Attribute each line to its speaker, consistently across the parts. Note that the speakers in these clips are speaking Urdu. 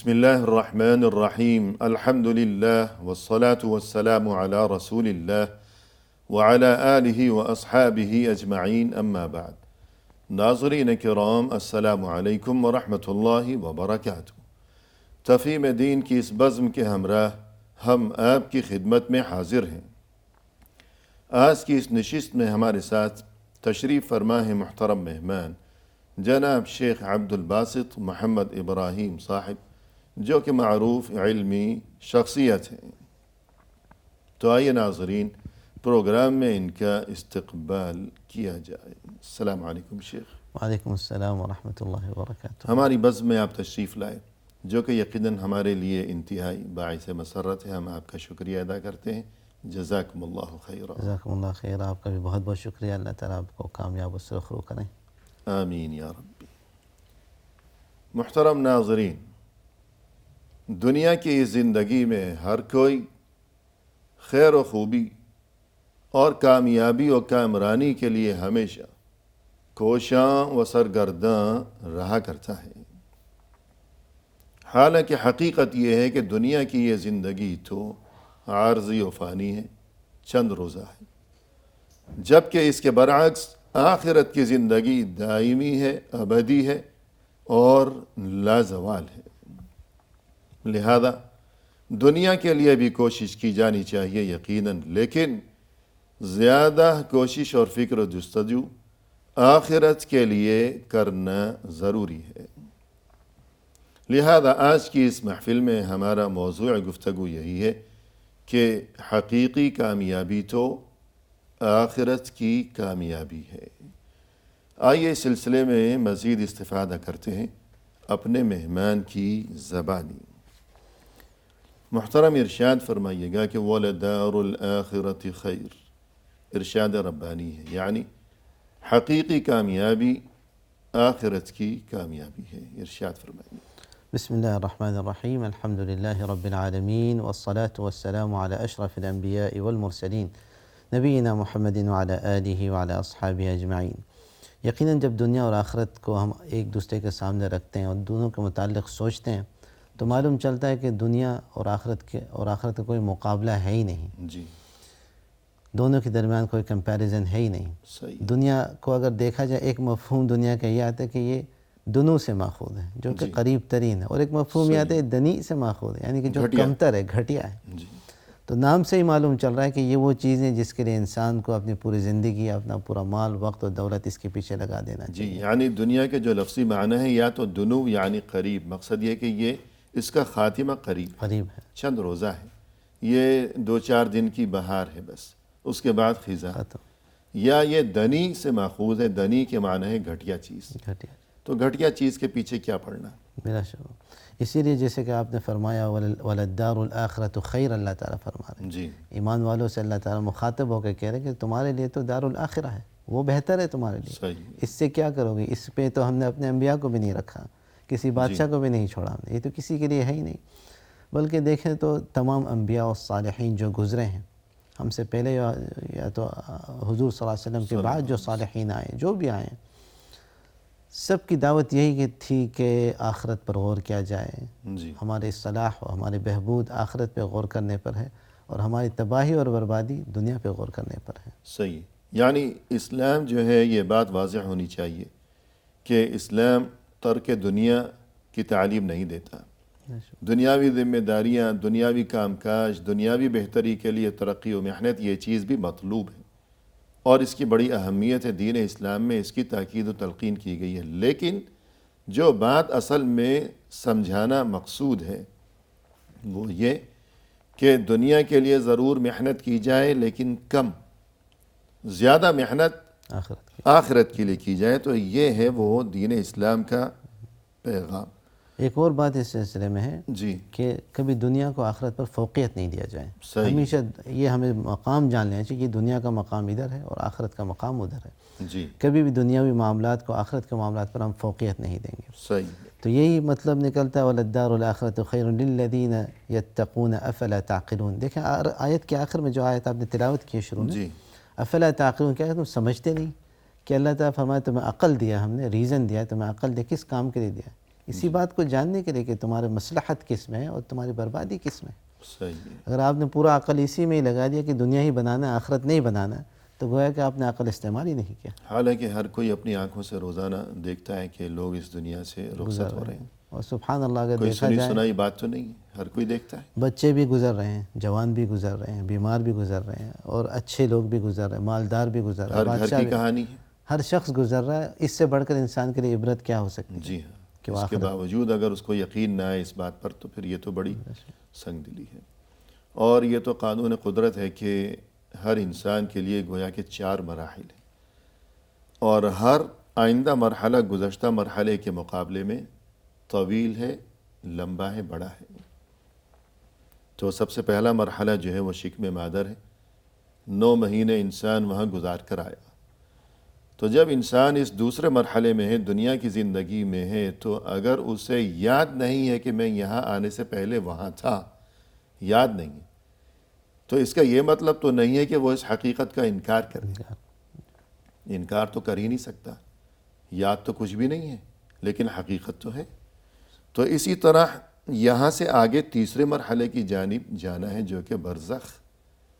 Speaker 1: بسم اللہ الرحمن الرحیم الحمد للہ والصلاة والسلام علی رسول اللہ وعلی آلہ واصحابہ اجمعین اما بعد۔ ناظرین کرام، السلام علیکم ورحمۃ اللہ وبرکاتہ۔ تفہیم دین کی اس بزم کے ہمراہ ہم آپ کی خدمت میں حاضر ہیں۔ آج کی اس نشست میں ہمارے ساتھ تشریف فرما ہے محترم مہمان جناب شیخ عبد الباسط محمد ابراہیم صاحب، جو کہ معروف علمی شخصیت ہیں۔ تو آئیے ناظرین، پروگرام میں ان کا استقبال کیا جائے۔ السلام علیکم شیخ۔
Speaker 2: وعلیکم السلام ورحمۃ اللہ وبرکاتہ۔
Speaker 1: ہماری بزم میں آپ تشریف لائے، جو کہ یقیناً ہمارے لیے انتہائی باعث مسرت ہے۔ ہم آپ کا شکریہ ادا کرتے ہیں۔ جزاکم اللہ خیرا۔
Speaker 2: جزاکم اللہ خیر، آپ کا بھی بہت بہت شکریہ۔ اللہ تعالیٰ آپ کو کامیاب و سرخرو کریں۔
Speaker 1: آمین یا ربی۔ محترم ناظرین، دنیا کی زندگی میں ہر کوئی خیر و خوبی اور کامیابی و کامرانی کے لیے ہمیشہ کوشاں و سرگرداں رہا کرتا ہے۔ حالانکہ حقیقت یہ ہے کہ دنیا کی یہ زندگی تو عارضی و فانی ہے، چند روزہ ہے، جبکہ اس کے برعکس آخرت کی زندگی دائمی ہے، ابدی ہے اور لازوال ہے۔ لہذا دنیا کے لیے بھی کوشش کی جانی چاہیے یقیناً، لیکن زیادہ کوشش اور فکر و جستجو آخرت کے لیے کرنا ضروری ہے۔ لہذا آج کی اس محفل میں ہمارا موضوع گفتگو یہی ہے کہ حقیقی کامیابی تو آخرت کی کامیابی ہے۔ آئیے اس سلسلے میں مزید استفادہ کرتے ہیں اپنے مہمان کی زبانی۔ محترم ارشاد فرمائیے گا کہ وَلَدَارُ الْآخِرَةِ خَيْرٌ، ارشاد ربانی ہے، یعنی حقیقی کامیابی آخرت کی کامیابی ہے۔ ارشاد فرمائیے۔
Speaker 2: بسم اللہ الرحمن الرحیم، الحمد للہ رب العالمین، والصلاة والسلام علی اشرف الانبیاء والمرسلین، نبینا محمد وعلی آلہ وعلی اصحابہ اجمعین۔ یقیناً جب دنیا اور آخرت کو ہم ایک دوسرے کے سامنے رکھتے ہیں اور دونوں کے متعلق سوچتے ہیں تو معلوم چلتا ہے کہ دنیا اور آخرت کا کوئی مقابلہ ہے ہی نہیں۔
Speaker 1: جی،
Speaker 2: دونوں کے درمیان کوئی کمپیریزن ہے ہی نہیں۔
Speaker 1: صحیح۔
Speaker 2: دنیا کو اگر دیکھا جائے، ایک مفہوم دنیا کا یہ آتا ہے کہ یہ دنوں سے ماخوذ ہے، جو کہ قریب ترین ہے، اور ایک مفہوم یہ آتا ہے دنی سے ماخوذ ہے، یعنی کہ جو کمتر ہے، گھٹیا ہے۔
Speaker 1: جی،
Speaker 2: تو نام سے ہی معلوم چل رہا ہے کہ یہ وہ چیز ہے جس کے لیے انسان کو اپنی پوری زندگی، اپنا پورا مال، وقت اور دولت اس کے پیچھے لگا دینا
Speaker 1: جی،
Speaker 2: چاہیے۔
Speaker 1: یعنی دنیا کے جو لفظی معنی ہے یا تو دنو یعنی قریب، مقصد یہ کہ یہ اس کا خاتمہ قریب
Speaker 2: ہے،
Speaker 1: چند روزہ ہے، یہ 2-4 دن کی بہار ہے بس، اس کے بعد خزاں۔
Speaker 2: ختم،
Speaker 1: یا یہ دنی سے ماخوذ ہے، دنی کے معنی ہے گھٹیا چیز،
Speaker 2: گھٹیا،
Speaker 1: تو گھٹیا چیز کے پیچھے کیا پڑنا؟
Speaker 2: بلا شبہ۔ اسی لیے جیسے کہ آپ نے فرمایا وَلَلدَّارُ الْآخِرَةُ خَيْرٌ، اللہ تعالیٰ فرما رہے ہیں،
Speaker 1: جی،
Speaker 2: ایمان والوں سے اللہ تعالیٰ مخاطب ہو کے کہہ رہے ہیں کہ تمہارے لیے تو دار الآخرہ ہے، وہ بہتر ہے تمہارے لیے،
Speaker 1: صحیح،
Speaker 2: اس سے کیا کرو گے؟ اس پہ تو ہم نے اپنے انبیاء کو بھی نہیں رکھا، کسی بادشاہ کو بھی نہیں چھوڑا ہم نے، یہ تو کسی کے لیے ہے ہی نہیں۔ بلکہ دیکھیں تو تمام انبیاء اور صالحین جو گزرے ہیں ہم سے پہلے یا تو حضور صلی اللہ علیہ وسلم کے بعد جو صالحین آئے، جو بھی آئے، سب کی دعوت یہی تھی کہ آخرت پر غور کیا جائے۔
Speaker 1: جی،
Speaker 2: ہمارے اصلاح اور ہمارے بہبود آخرت پہ غور کرنے پر ہے، اور ہماری تباہی اور بربادی دنیا پہ غور کرنے پر ہے۔
Speaker 1: صحیح۔ یعنی اسلام جو ہے، یہ بات واضح ہونی چاہیے کہ اسلام ترک دنیا کی تعلیم نہیں دیتا۔ دنیاوی ذمہ داریاں، دنیاوی کام کاج، دنیاوی بہتری کے لیے ترقی و محنت، یہ چیز بھی مطلوب ہے اور اس کی بڑی اہمیت ہے۔ دین اسلام میں اس کی تاکید و تلقین کی گئی ہے، لیکن جو بات اصل میں سمجھانا مقصود ہے وہ یہ کہ دنیا کے لیے ضرور محنت کی جائے، لیکن کم، زیادہ محنت آخرت کے لیے کی جائے، تو یہ ہے وہ دین اسلام کا پیغام۔
Speaker 2: ایک اور بات اس سلسلے میں ہے
Speaker 1: جی،
Speaker 2: کہ کبھی دنیا کو آخرت پر فوقیت نہیں دیا جائے۔
Speaker 1: صحیح،
Speaker 2: ہمیشہ یہ ہمیں مقام جان لینا چاہیے کہ دنیا کا مقام ادھر ہے اور آخرت کا مقام ادھر ہے۔
Speaker 1: جی،
Speaker 2: کبھی بھی دنیاوی معاملات کو آخرت کے معاملات پر ہم فوقیت نہیں دیں گے۔
Speaker 1: صحیح،
Speaker 2: تو یہی مطلب نکلتا ہے وَلَلدَّارُ الْآخِرَةُ خَيْرٌ لِلَّذِينَ يَتَّقُونَ أَفَلَا تَعْقِلُونَ۔ دیکھیں آیت کے آخر میں جو آیت آپ نے تلاوت کی شروع میں،
Speaker 1: جی،
Speaker 2: افلا تعقلون، کیا ہے تم سمجھتے نہیں کہ اللہ تعالیٰ فرمایا تمہیں عقل دیا، ہم نے ریزن دیا، تمہیں عقل دیا، کس کام کے لیے دیا؟ اسی بات کو جاننے کے لیے کہ تمہارے مصلحت کس میں ہے اور تمہاری بربادی کس میں ہے۔
Speaker 1: صحیح ہے۔
Speaker 2: اگر آپ نے پورا عقل اسی میں ہی لگا دیا کہ دنیا ہی بنانا ہے، آخرت نہیں بنانا ہے، تو گویا کہ آپ نے عقل استعمال ہی نہیں کیا،
Speaker 1: حالانکہ ہر کوئی اپنی آنکھوں سے روزانہ دیکھتا ہے کہ لوگ اس دنیا سے رخصت ہو رہے ہیں۔
Speaker 2: اور سبحان اللہ اگر
Speaker 1: کوئی
Speaker 2: دیکھا
Speaker 1: سنی
Speaker 2: جائے
Speaker 1: سنائی بات تو نہیں ہے، ہر کوئی دیکھتا ہے۔
Speaker 2: بچے بھی گزر رہے ہیں، جوان بھی گزر رہے ہیں، بیمار بھی گزر رہے ہیں، اور اچھے لوگ بھی گزر رہے ہیں، مالدار بھی گزر رہے ہیں،
Speaker 1: ہر گھر
Speaker 2: بادشاہ
Speaker 1: کی
Speaker 2: بھی،
Speaker 1: کہانی ہے۔
Speaker 2: ہر شخص گزر رہا ہے۔ اس سے بڑھ کر انسان کے لیے عبرت کیا ہو سکتی ہے
Speaker 1: جی ہاں،
Speaker 2: کہ وہ
Speaker 1: اس کے
Speaker 2: آخرت
Speaker 1: باوجود اگر اس کو یقین نہ آئے اس بات پر تو پھر یہ تو بڑی سنگ دلی ہے۔ اور یہ تو قانون قدرت ہے کہ ہر انسان کے لیے گویا کہ 4 مراحل ہیں، اور ہر آئندہ مرحلہ گزشتہ مرحلے کے مقابلے میں طویل ہے، لمبا ہے، بڑا ہے۔ تو سب سے پہلا مرحلہ جو ہے وہ شکم مادر ہے۔ 9 مہینے انسان وہاں گزار کر آیا۔ تو جب انسان اس دوسرے مرحلے میں ہے، دنیا کی زندگی میں ہے، تو اگر اسے یاد نہیں ہے کہ میں یہاں آنے سے پہلے وہاں تھا، یاد نہیں ہے، تو اس کا یہ مطلب تو نہیں ہے کہ وہ اس حقیقت کا انکار کرے۔ انکار تو کر ہی نہیں سکتا، یاد تو کچھ بھی نہیں ہے، لیکن حقیقت تو ہے۔ تو اسی طرح یہاں سے آگے تیسرے مرحلے کی جانب جانا ہے، جو کہ برزخ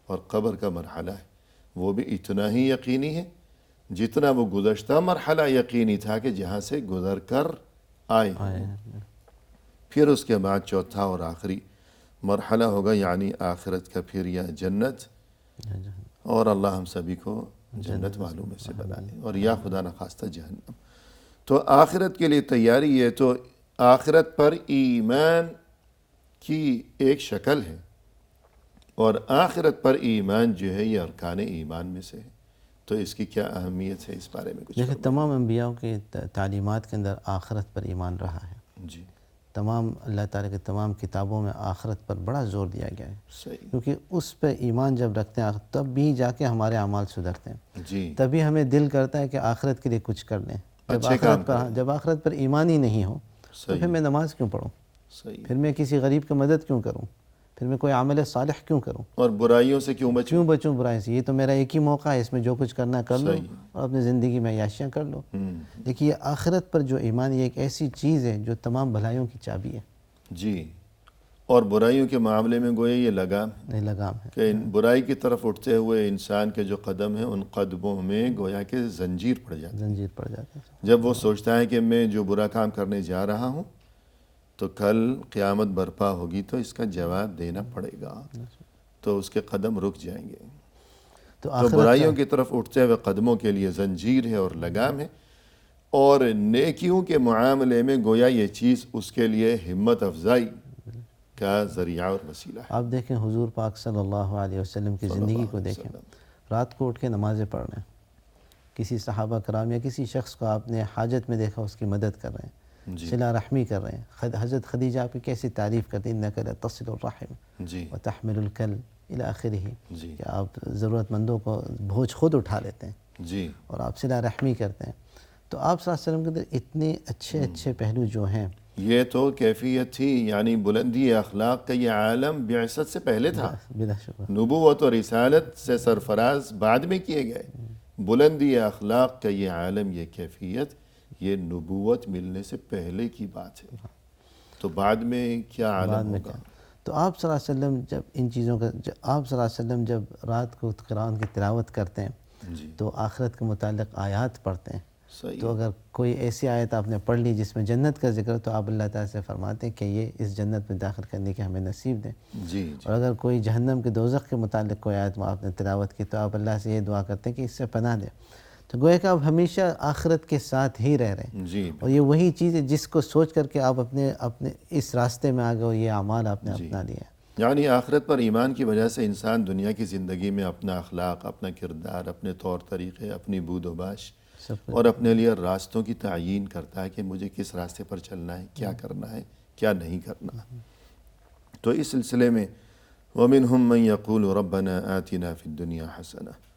Speaker 1: اور قبر کا مرحلہ ہے۔ وہ بھی اتنا ہی یقینی ہے جتنا وہ گزشتہ مرحلہ یقینی تھا کہ جہاں سے گزر کر آئے ہیں۔ پھر اس کے بعد چوتھا اور آخری مرحلہ ہوگا، یعنی آخرت کا، پھر یا جنت، اور اللہ ہم سبھی کو جنت والوں میں سے بنائے، اور یا خدا نخواستہ جہنم۔ تو آخرت کے لیے تیاری، یہ تو آخرت پر ایمان کی ایک شکل ہے، اور آخرت پر ایمان جو ہے یہ ارکان ایمان میں سے ہے۔ تو اس کی کیا اہمیت ہے، اس بارے میں کچھ
Speaker 2: دیکھیں
Speaker 1: فرمائیں۔
Speaker 2: تمام انبیاء کی تعلیمات کے اندر آخرت پر ایمان رہا ہے۔
Speaker 1: جی
Speaker 2: تمام اللہ تعالیٰ کی تمام کتابوں میں آخرت پر بڑا زور دیا گیا ہے،
Speaker 1: صحیح۔
Speaker 2: کیونکہ اس پہ ایمان جب رکھتے ہیں تب بھی جا کے ہمارے اعمال سدھرتے ہیں،
Speaker 1: جی
Speaker 2: تبھی ہمیں دل کرتا ہے کہ آخرت کے لیے کچھ کر لیں۔
Speaker 1: اچھے کام کریں۔
Speaker 2: جب آخرت پر ایمان ہی نہیں ہو تو
Speaker 1: صحیح
Speaker 2: پھر میں نماز کیوں پڑھوں،
Speaker 1: صحیح۔
Speaker 2: پھر میں کسی غریب کی مدد کیوں کروں، پھر میں کوئی عمل صالح کیوں کروں،
Speaker 1: اور برائیوں سے کیوں بچوں؟
Speaker 2: کیوں بچوں برائی سے؟ یہ تو میرا ایک ہی موقع ہے، اس میں جو کچھ کرنا کر لو
Speaker 1: صحیح۔
Speaker 2: اور اپنی زندگی میں عیاشیاں کر لو۔ دیکھیے یہ آخرت پر جو ایمان، یہ ایک ایسی چیز ہے جو تمام بھلائیوں کی چابی ہے،
Speaker 1: جی، اور برائیوں کے معاملے میں گویا یہ لگام ہے
Speaker 2: یہ لگام ہے۔
Speaker 1: کہ برائی کی طرف اٹھتے ہوئے انسان کے جو قدم ہیں، ان قدموں میں گویا کہ زنجیر پڑ جاتی ہے۔
Speaker 2: زنجیر پڑ جاتی ہے۔
Speaker 1: جب وہ سوچتا ہے کہ میں جو برا کام کرنے جا رہا ہوں تو کل قیامت برپا ہوگی تو اس کا جواب دینا پڑے گا، تو اس کے قدم رک جائیں گے۔ تو
Speaker 2: آخرت
Speaker 1: برائیوں کی طرف اٹھتے ہوئے قدموں کے لیے زنجیر ہے اور لگام ہے، اور نیکیوں کے معاملے میں گویا یہ چیز اس کے لیے ہمت افزائی کا ذریعہ اور وسیلہ ہے۔
Speaker 2: آپ دیکھیں حضور پاک صلی اللہ علیہ وسلم کی زندگی کو دیکھیں، رات کو اٹھ کے نمازیں پڑھ رہے ہیں، کسی صحابہ کرام یا کسی شخص کو آپ نے حاجت میں دیکھا اس کی مدد کر رہے ہیں، صلہ رحمی کر رہے ہیں۔ حضرت خدیجہ آپ کی کیسی تعریف کرتی ہیں، اِنَّکَ لَتَصِلُ الرَّحِمَ
Speaker 1: جی
Speaker 2: وَتَحْمِلُ الْكَلَّ اِلَى آخِرِهِ،
Speaker 1: جی
Speaker 2: کہ آپ ضرورت مندوں کو بوجھ خود اٹھا لیتے ہیں
Speaker 1: جی
Speaker 2: اور آپ صلہ رحمی کرتے ہیں۔ تو آپ صلی اللہ علیہ وسلم کے اندر اتنے اچھے اچھے پہلو جو ہیں،
Speaker 1: یہ تو کیفیت تھی، یعنی بلندی اخلاق کا یہ عالم بعثت سے پہلے تھا،
Speaker 2: بلا شبہ
Speaker 1: نبوت اور رسالت سے سرفراز بعد میں کیے گئے۔ بلندی اخلاق کا یہ عالم، یہ کیفیت، یہ نبوت ملنے سے پہلے کی بات ہے، تو بعد میں کیا
Speaker 2: بعد
Speaker 1: عالم
Speaker 2: میں
Speaker 1: ہوگا۔
Speaker 2: کیا۔ تو آپ صلی اللہ علیہ وسلم جب ان چیزوں کا آپ صلی اللہ علیہ وسلم جب رات کو قرآن کی تلاوت کرتے ہیں
Speaker 1: جی
Speaker 2: تو آخرت کے متعلق آیات پڑھتے ہیں،
Speaker 1: صحیح۔
Speaker 2: تو اگر کوئی ایسی آیت آپ نے پڑھ لی جس میں جنت کا ذکر ہو تو آپ اللہ تعالیٰ سے فرماتے ہیں کہ یہ اس جنت میں داخل کرنے کی ہمیں نصیب دیں،
Speaker 1: جی
Speaker 2: اور اگر کوئی جہنم کے دوزخ کے متعلق کوئی آیت آپ نے تلاوت کی تو آپ اللہ سے یہ دعا کرتے ہیں کہ اس سے پناہ دیں۔ تو گویا کہ آپ ہمیشہ آخرت کے ساتھ ہی رہ رہے ہیں،
Speaker 1: جی
Speaker 2: اور یہ وہی چیز ہے جس کو سوچ کر کے آپ اپنے اس راستے میں آگے، اور یہ اعمال آپ نے اپنا لیا ہے۔
Speaker 1: یعنی آخرت پر ایمان کی وجہ سے انسان دنیا کی زندگی میں اپنا اخلاق، اپنا کردار، اپنے طور طریقے، اپنی بود و باش
Speaker 2: سب
Speaker 1: اور اپنے لیے راستوں کی تعیین کرتا ہے کہ مجھے کس راستے پر چلنا ہے، کیا کرنا ہے، کیا نہیں کرنا۔ تو اس سلسلے میں وَمِنْهُمْ مَنْ يَقُولُ رَبَّنَا آتِنَا فِي الدُّنْيَا حَسَنَةً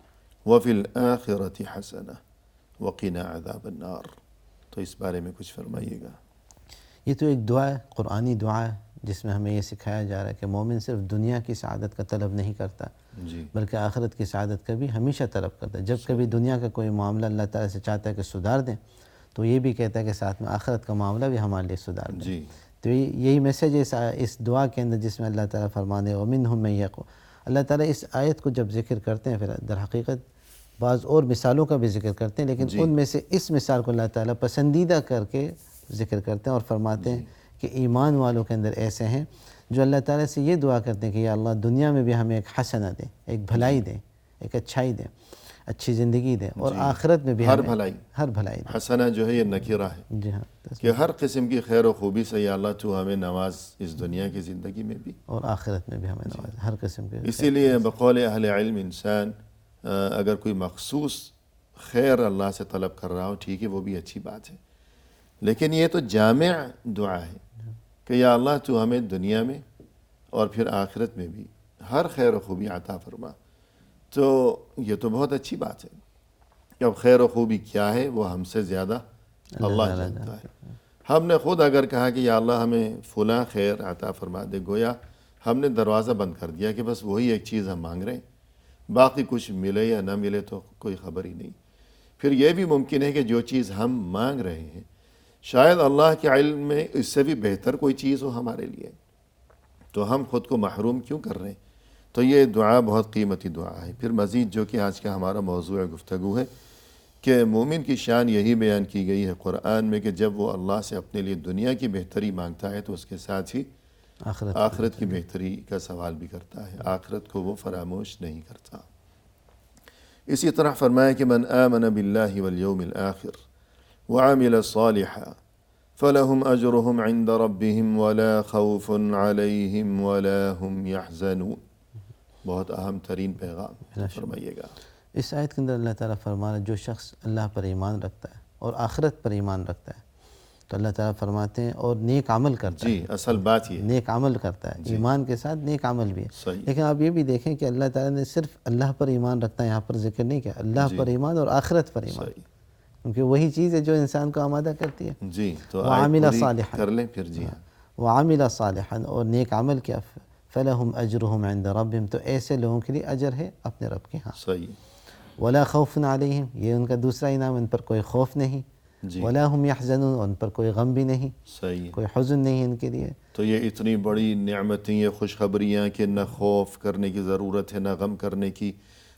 Speaker 1: وَفِي الْآخِرَةِ حَسَنَةً وَقِنَا عَذَابَ النَّارِ۔ تو اس بارے میں کچھ فرمائیے گا۔
Speaker 2: یہ تو ایک دعا ہے، قرآنی دعا ہے، جس میں ہمیں یہ سکھایا جا رہا ہے کہ مومن صرف دنیا کی سعادت کا طلب نہیں کرتا
Speaker 1: جی
Speaker 2: بلکہ آخرت کی سعادت کا بھی ہمیشہ طلب کرتا ہے۔ جب کبھی دنیا کا کوئی معاملہ اللہ تعالیٰ سے چاہتا ہے کہ سدھار دیں تو یہ بھی کہتا ہے کہ ساتھ میں آخرت کا معاملہ بھی ہمارے لیے سدھار دیں۔
Speaker 1: جی
Speaker 2: تو یہی میسیج ہے اس دعا کے اندر، جس میں اللہ تعالیٰ فرمانے وَمِنْهُم مَن يَقُولُ، اللہ تعالیٰ اس آیت کو جب ذکر کرتے ہیں پھر در حقیقت بعض اور مثالوں کا بھی ذکر کرتے ہیں، لیکن
Speaker 1: جی
Speaker 2: ان میں سے اس مثال کو اللہ تعالیٰ پسندیدہ کر کے ذکر کرتے ہیں اور فرماتے ہیں کہ ایمان والوں کے اندر ایسے ہیں جو اللہ تعالیٰ سے یہ دعا کرتے ہیں کہ یا اللہ دنیا میں بھی ہمیں ایک حسنہ دیں، ایک بھلائی دیں، ایک اچھائی دیں، اچھی زندگی دیں، اور آخرت میں بھی
Speaker 1: ہر
Speaker 2: ہمیں
Speaker 1: بھلائی،
Speaker 2: ہر بھلائی دیں۔
Speaker 1: حسنہ جو ہے یہ نکرہ ہے
Speaker 2: جی ہاں،
Speaker 1: کہ ہر قسم کی خیر و خوبی سے یا اللہ تو ہمیں نواز اس دنیا کی زندگی میں بھی
Speaker 2: اور آخرت میں بھی ہمیں نواز، ہر قسم کے۔
Speaker 1: اسی لیے بقول اہل علم انسان اگر کوئی مخصوص خیر اللہ سے طلب کر رہا ہو، ٹھیک ہے، وہ بھی اچھی بات ہے، لیکن یہ تو جامع دعا ہے کہ یا اللہ تو ہمیں دنیا میں اور پھر آخرت میں بھی ہر خیر و خوبی عطا فرما، تو یہ تو بہت اچھی بات ہے کہ اب خیر و خوبی کیا ہے وہ ہم سے زیادہ اللہ جانتا ہے۔ ہم نے خود اگر کہا کہ یا اللہ ہمیں فلاں خیر عطا فرما دے، گویا ہم نے دروازہ بند کر دیا کہ بس وہی ایک چیز ہم مانگ رہے ہیں، باقی کچھ ملے یا نہ ملے تو کوئی خبر ہی نہیں۔ پھر یہ بھی ممکن ہے کہ جو چیز ہم مانگ رہے ہیں شاید اللہ کے علم میں اس سے بھی بہتر کوئی چیز ہو ہمارے لیے، تو ہم خود کو محروم کیوں کر رہے ہیں؟ تو یہ دعا بہت قیمتی دعا ہے۔ پھر مزید جو کہ آج کا ہمارا موضوع گفتگو ہے کہ مومن کی شان یہی بیان کی گئی ہے قرآن میں کہ جب وہ اللہ سے اپنے لیے دنیا کی بہتری مانگتا ہے تو اس کے ساتھ ہی آخرت کی بہتری کا سوال بھی کرتا ہے، آخرت کو وہ فراموش نہیں کرتا۔ اسی طرح فرمایا کہ من آمن باللہ والیوم الآخر وعمل صالحا فلهم اجرهم عند ربهم ولا خوف علیہم ولا هم يحزنون۔ بہت اہم ترین پیغام فرمائیے گا۔
Speaker 2: اس آیت کے اندر اللہ تعالیٰ فرمانا جو شخص اللہ پر ایمان رکھتا ہے اور آخرت پر ایمان رکھتا ہے تو اللہ تعالیٰ فرماتے ہیں اور نیک عمل کرتا ہے۔
Speaker 1: جی اصل بات یہ
Speaker 2: نیک عمل کرتا ہے، ایمان کے ساتھ نیک عمل بھی ہے۔
Speaker 1: صحیح۔
Speaker 2: لیکن آپ یہ بھی دیکھیں کہ اللہ تعالیٰ نے صرف اللہ پر ایمان رکھتا ہے یہاں پر ذکر نہیں کیا، اللہ پر ایمان اور آخرت پر ایمان،
Speaker 1: صحیح،
Speaker 2: کیونکہ وہی چیز ہے جو انسان کو آمادہ کرتی ہے۔
Speaker 1: جی تو
Speaker 2: وعمل
Speaker 1: آیت
Speaker 2: صالحا،
Speaker 1: پوری کر لیں پھر۔ جی ہاں،
Speaker 2: وعمل صالحا، اور نیک عمل کیا، فلہم اجرہم عند ربہم، تو ایسے لوگوں کے لیے اجر ہے اپنے رب کے ہاں۔
Speaker 1: صحیح،
Speaker 2: ولا خوف علیہم، یہ ان کا دوسرا انعام، ان پر کوئی خوف نہیں،
Speaker 1: جی
Speaker 2: ولا هم يحزنون، ان پر کوئی غم بھی نہیں،
Speaker 1: صحیح۔
Speaker 2: کوئی حزن نہیں ان کے لیے۔
Speaker 1: تو یہ اتنی بڑی نعمتیں، یہ خوشخبریاں کہ نہ خوف کرنے کی ضرورت ہے نہ غم کرنے کی،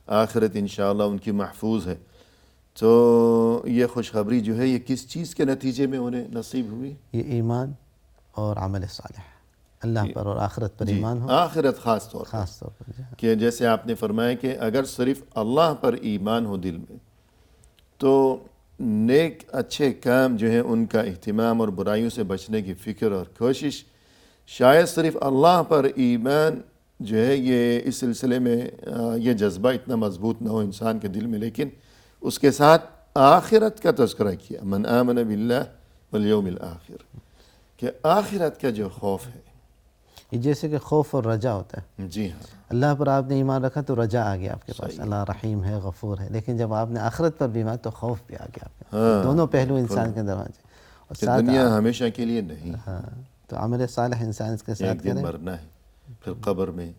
Speaker 1: آخرت انشاءاللہ ان کی محفوظ ہے۔ تو یہ خوشخبری جو ہے یہ کس چیز کے نتیجے میں انہیں نصیب ہوئی؟
Speaker 2: یہ ایمان اور عمل صالح، اللہ پر اور آخرت پر
Speaker 1: جی
Speaker 2: ایمان ہو،
Speaker 1: آخرت خاص طور پر،
Speaker 2: خاص طور پر۔
Speaker 1: کہ جیسے آپ نے فرمایا کہ اگر صرف اللہ پر ایمان ہو دل میں تو نیک اچھے کام جو ہیں ان کا اہتمام اور برائیوں سے بچنے کی فکر اور کوشش، شاید صرف اللہ پر ایمان جو ہے یہ اس سلسلے میں یہ جذبہ اتنا مضبوط نہ ہو انسان کے دل میں، لیکن اس کے ساتھ آخرت کا تذکرہ کیا، من آمن باللہ والیوم الآخر، کہ آخرت کا جو خوف ہے۔
Speaker 2: یہ جیسے کہ خوف اور رجا ہوتا ہے،
Speaker 1: جی ہاں،
Speaker 2: اللہ پر آپ نے ایمان رکھا تو رجا آ گیا آپ کے پاس، اللہ رحیم ہے غفور ہے، لیکن جب آپ نے آخرت پر بھی ایمان تو خوف بھی آ گیا آپ کے پاس۔ دونوں پہلو انسان کے اندر ہونے اور
Speaker 1: کہ دنیا ہمیشہ کے لیے نہیں،
Speaker 2: ہاں، تو عمل صالح انسان اس کے ساتھ
Speaker 1: ایک دن
Speaker 2: کرے،
Speaker 1: مرنا ہے، پھر قبر میں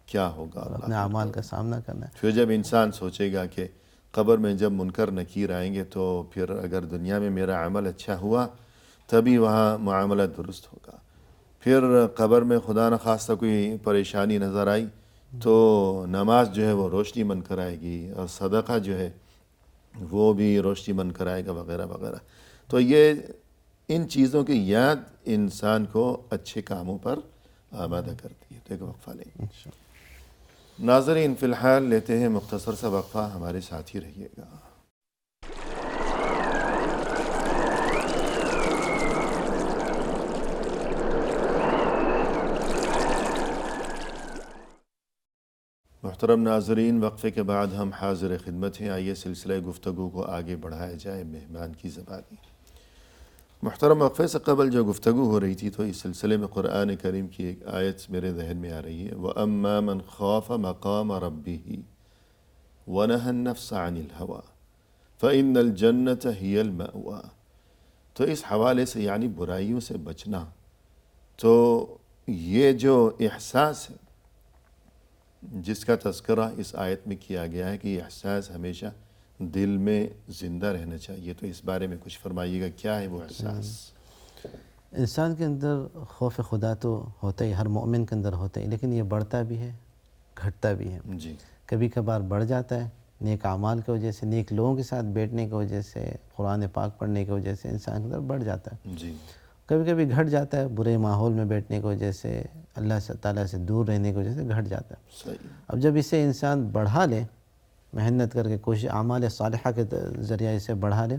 Speaker 1: کیا ہوگا
Speaker 2: اپنے
Speaker 1: اللہ۔
Speaker 2: اعمال کا سامنا کرنا ہے۔
Speaker 1: پھر جب انسان سوچے گا کہ قبر میں جب منکر نکیر آئیں گے تو پھر اگر دنیا میں میرا عمل اچھا ہوا تبھی وہاں معاملہ درست ہوگا، پھر قبر میں خدا نخواستہ کوئی پریشانی نظر آئی تو نماز جو ہے وہ روشنی بن کر آئے گی اور صدقہ جو ہے وہ بھی روشنی بن کر آئے گا وغیرہ وغیرہ۔ تو یہ ان چیزوں کی یاد انسان کو اچھے کاموں پر آمادہ کرتی ہے۔ تو ایک وقفہ لیں گے ناظرین، فی الحال لیتے ہیں مختصر سا وقفہ، ہمارے ساتھ ہی رہیے گا۔ محترم ناظرین، وقفے کے بعد ہم حاضر خدمت ہیں، آئیے سلسلہ گفتگو کو آگے بڑھایا جائے مہمان کی زبانی۔ محترم، وقفے سے قبل جو گفتگو ہو رہی تھی تو اس سلسلے میں قرآن کریم کی ایک آیت میرے ذہن میں آ رہی ہے، وَأَمَّا مَنْ خَافَ مَقَامَ رَبِّهِ وَنَهَى النَّفْسَ عَنِ الْهَوَىٰ فَإِنَّ الْجَنَّةَ هِيَ الْمَأْوَىٰ۔ تو اس حوالے سے یعنی برائیوں سے بچنا، تو یہ جو احساس ہے جس کا تذکرہ اس آیت میں کیا گیا ہے کہ یہ احساس ہمیشہ دل میں زندہ رہنا چاہیے. تو اس بارے میں کچھ فرمائیے گا، کیا ہے وہ احساس؟
Speaker 2: انسان کے اندر خوف خدا تو ہوتا ہی، ہر مومن کے اندر ہوتا ہی، لیکن یہ بڑھتا بھی ہے گھٹتا بھی ہے.
Speaker 1: جی
Speaker 2: کبھی کبھار بڑھ جاتا ہے نیک اعمال کی وجہ سے، نیک لوگوں کے ساتھ بیٹھنے کی وجہ سے، قرآن پاک پڑھنے کی وجہ سے انسان کے اندر بڑھ جاتا ہے.
Speaker 1: جی
Speaker 2: کبھی کبھی گھٹ جاتا ہے برے ماحول میں بیٹھنے کی وجہ سے، اللہ تعالیٰ سے دور رہنے کی وجہ سے گھٹ جاتا ہے.
Speaker 1: صحیح.
Speaker 2: اب جب اسے انسان بڑھا لے، محنت کر کے کوشش اعمال صالحہ کے ذریعہ اسے بڑھا لے،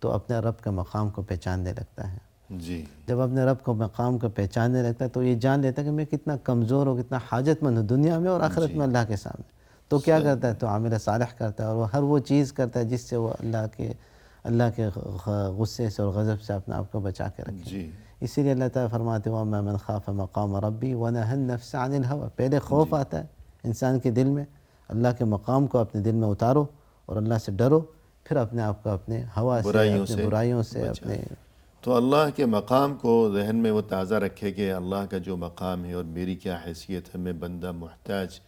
Speaker 2: تو اپنے رب کے مقام کو پہچاننے لگتا ہے.
Speaker 1: جی
Speaker 2: جب اپنے رب کو مقام کو پہچاننے لگتا ہے تو یہ جان لیتا ہے کہ میں کتنا کمزور ہوں، کتنا حاجت مند ہوں دنیا میں اور آخرت میں اللہ کے سامنے. تو کیا کرتا ہے؟ تو عامل صالح کرتا ہے، اور وہ ہر وہ چیز کرتا ہے جس سے وہ اللہ کے غصے سے اور غضب سے اپنے آپ کو بچا کے رکھے.
Speaker 1: جی
Speaker 2: اسی لیے اللہ تعالیٰ فرماتے ہیں وَأَمَّا مَنْ خَافَ مَقَامَ رَبِّهِ وَنَهَى النَّفْسَ عَنِ الْهَوَىٰ. پہلے خوف آتا ہے انسان کے دل میں، اللہ کے مقام کو اپنے دل میں اتارو اور اللہ سے ڈرو، پھر اپنے آپ کو اپنے ہوا سے، اپنے برائیوں سے، اپنے
Speaker 1: تو اللہ کے مقام کو ذہن میں وہ تازہ رکھے کہ اللہ کا جو مقام ہے اور میری کیا حیثیت ہے، میں بندہ محتاج.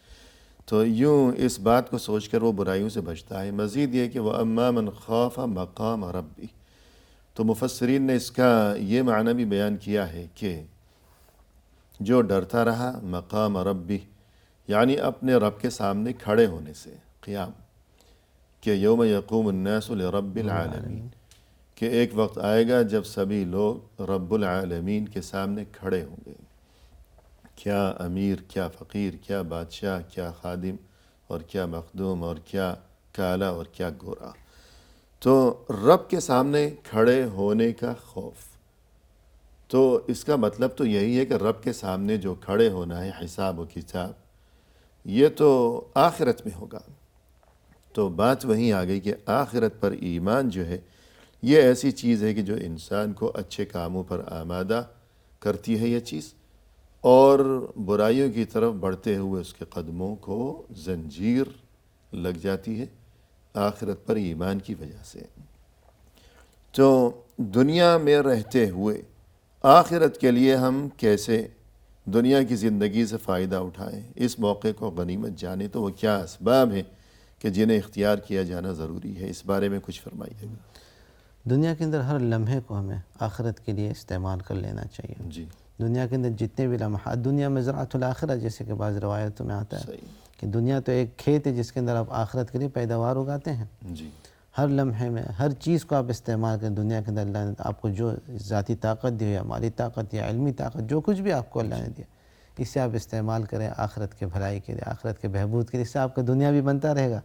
Speaker 1: تو یوں اس بات کو سوچ کر وہ برائیوں سے بچتا ہے. مزید یہ کہ وَأَمَّا مَنْ خَافَ مَقَامَ رَبِّهِ، تو مفسرین نے اس کا یہ معنی بھی بیان کیا ہے کہ جو ڈرتا رہا مقام ربی، یعنی اپنے رب کے سامنے کھڑے ہونے سے، قیام، کہ یوم یقوم الناس لرب العالمین، کہ ایک وقت آئے گا جب سبھی لوگ رب العالمین کے سامنے کھڑے ہوں گے. کیا امیر، کیا فقیر، کیا بادشاہ، کیا خادم اور کیا مخدوم اور کیا کالا اور کیا گورا. تو رب کے سامنے کھڑے ہونے کا خوف، تو اس کا مطلب تو یہی ہے کہ رب کے سامنے جو کھڑے ہونا ہے، حساب و کتاب، یہ تو آخرت میں ہوگا. تو بات وہیں آ گئی کہ آخرت پر ایمان جو ہے یہ ایسی چیز ہے کہ جو انسان کو اچھے کاموں پر آمادہ کرتی ہے یہ چیز، اور برائیوں کی طرف بڑھتے ہوئے اس کے قدموں کو زنجیر لگ جاتی ہے آخرت پر ایمان کی وجہ سے. تو دنیا میں رہتے ہوئے آخرت کے لیے ہم کیسے دنیا کی زندگی سے فائدہ اٹھائیں، اس موقع کو غنیمت جانیں، تو وہ کیا اسباب ہیں کہ جنہیں اختیار کیا جانا ضروری ہے؟ اس بارے میں کچھ فرمائیے گا.
Speaker 2: دنیا کے اندر ہر لمحے کو ہمیں آخرت کے لیے استعمال کر لینا چاہیے.
Speaker 1: جی
Speaker 2: دنیا کے اندر جتنے بھی لمحات، دنیا میں زراعت الاخرہ جیسے کہ بعض روایتوں میں آتا ہے
Speaker 1: صحیح.
Speaker 2: کہ دنیا تو ایک کھیت ہے جس کے اندر آپ آخرت کے لیے پیداوار اگاتے ہیں.
Speaker 1: جی
Speaker 2: ہر لمحے میں ہر چیز کو آپ استعمال کریں. دنیا کے اندر اللہ نے آپ کو جو ذاتی طاقت دی، یا مالی طاقت یا علمی طاقت، جو کچھ بھی آپ کو اللہ نے دیا، اس سے آپ استعمال کریں آخرت کے بھلائی کے لیے، آخرت کے بہبود کے لیے. اس سے آپ کا دنیا بھی بنتا رہے گا،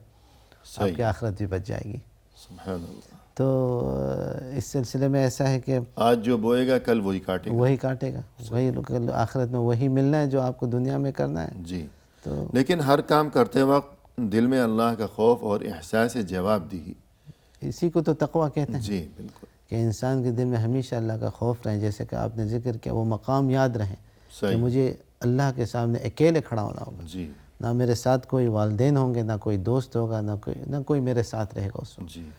Speaker 2: آپ کی آخرت بھی بچ جائے گی.
Speaker 1: سبحان اللہ.
Speaker 2: تو اس سلسلے میں ایسا ہے کہ
Speaker 1: آج جو بوئے گا کل وہی کاٹے گا.
Speaker 2: وہی کاٹے گا، وہی آخرت میں وہی ملنا ہے جو آپ کو دنیا میں کرنا ہے.
Speaker 1: جی
Speaker 2: تو
Speaker 1: لیکن ہر کام کرتے وقت دل میں اللہ کا خوف اور احساس جواب دہی.
Speaker 2: اسی کو تو تقویٰ کہتے ہیں.
Speaker 1: جی بالکل.
Speaker 2: کہ انسان کے دل میں ہمیشہ اللہ کا خوف رہے، جیسے کہ آپ نے ذکر کیا، وہ مقام یاد رہیں کہ
Speaker 1: صحیح.
Speaker 2: مجھے اللہ کے سامنے اکیلے کھڑا ہونا ہوگا.
Speaker 1: جی
Speaker 2: نہ میرے ساتھ کوئی والدین ہوں گے، نہ کوئی دوست ہوگا، نہ کوئی میرے ساتھ رہے گا اس وقت.
Speaker 1: جی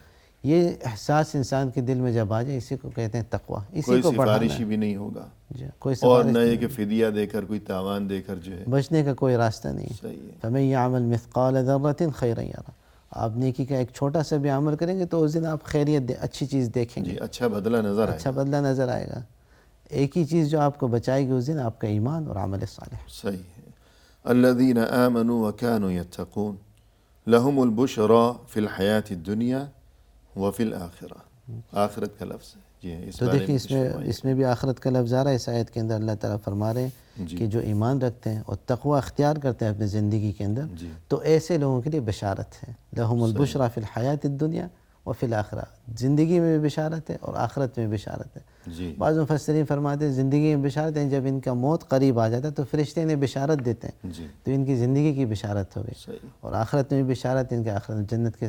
Speaker 2: یہ احساس انسان کے دل میں جب آ جائے، اسی کو کہتے ہیں تقویٰ. اسی
Speaker 1: کوئی
Speaker 2: کو بڑھانا
Speaker 1: سفارشی
Speaker 2: ہے.
Speaker 1: بھی نہیں ہوگا،
Speaker 2: جی کوئی
Speaker 1: اور
Speaker 2: سفارش
Speaker 1: نہ یہ کہ فدیہ دے کر کوئی تاوان دے کر جو ہے.
Speaker 2: بچنے کا کوئی راستہ نہیں.
Speaker 1: صحیح ہے.
Speaker 2: فَمَن يَعْمَلْ مِثْقَالَ ذَرَّةٍ خَيْرًا يَرَهُ. آپ نیکی کا ایک چھوٹا سا بھی عمل کریں گے تو اس دن آپ خیریت اچھی چیز دیکھیں گے.
Speaker 1: جی اچھا بدلہ نظر آئے.
Speaker 2: اچھا بدلہ نظر آئے گا. ایک ہی چیز جو آپ کو بچائے گی اس دن، آپ کا ایمان اور عمل صالح.
Speaker 1: صحیح ہے. الذین آمنوا وکانوا یتقون لہم البشریٰ فی الحیاۃ الدنیا وفی الآخرہ. آخرت کا لفظ ہے. جی اس
Speaker 2: تو
Speaker 1: بارے
Speaker 2: دیکھیں اس میں بھی آخرت کا لفظ آ رہا ہے. اس آیت کے اندر اللہ تعالیٰ فرما رہے ہیں کہ جو ایمان رکھتے ہیں اور تقوی اختیار کرتے ہیں اپنی زندگی کے اندر، تو ایسے لوگوں کے لیے بشارت ہے. لہم البشریٰ فی الحیاۃ الدنیا وفی الآخرہ. زندگی میں بھی بشارت ہے اور آخرت میں بھی بشارت ہے.
Speaker 1: جی
Speaker 2: بعض مفسرین فرماتے ہیں زندگی میں بشارت ہے، جب ان کا موت قریب آ جاتا ہے تو فرشتے انہیں بشارت دیتے ہیں،
Speaker 1: جی
Speaker 2: تو ان کی زندگی کی بشارت ہو گئی.
Speaker 1: صحیح.
Speaker 2: اور آخرت میں بھی بشارت ہے، ان کے آخرت جنت کے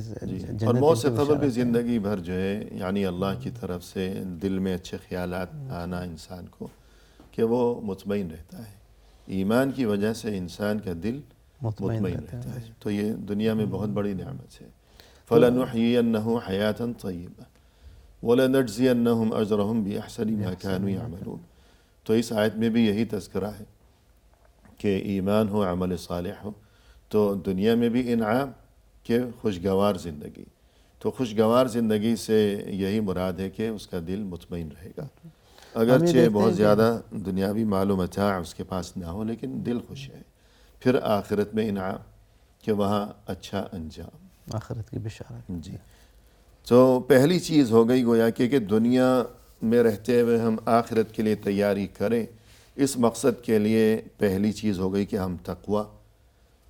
Speaker 1: اور موت سے قبل بھی زندگی بھر جو ہے، یعنی اللہ کی طرف سے دل میں اچھے خیالات آنا انسان کو، کہ وہ مطمئن رہتا ہے. ایمان کی وجہ سے انسان کا دل مطمئن رہتا ہے. تو یہ دنیا میں بہت بڑی نعمت ہے. فَلَنُحْيِيَنَّهُ حَيَاةً طَيِّبَةً وَلَنَجْزِيَنَّهُمْ أَجْرَهُمْ بِأَحْسَنِ مَا كَانُوا يَعْمَلُونَ. تو اس آیت میں بھی یہی تذکرہ ہے کہ ایمان ہو، عمل صالح ہو، تو دنیا میں بھی انعام کہ خوشگوار زندگی، تو خوشگوار زندگی سے یہی مراد ہے کہ اس کا دل مطمئن رہے گا، اگرچہ بہت زیادہ دنیاوی مال و متاع اس کے پاس نہ ہو لیکن دل خوش ہے، پھر آخرت میں انعام کہ وہاں اچھا انجام،
Speaker 2: آخرت کی بشارت۔
Speaker 1: جی۔ تو پہلی چیز ہو گئی گویا کہ دنیا میں رہتے ہوئے ہم آخرت کے لیے تیاری کریں، اس مقصد کے لیے پہلی چیز ہو گئی کہ ہم تقوی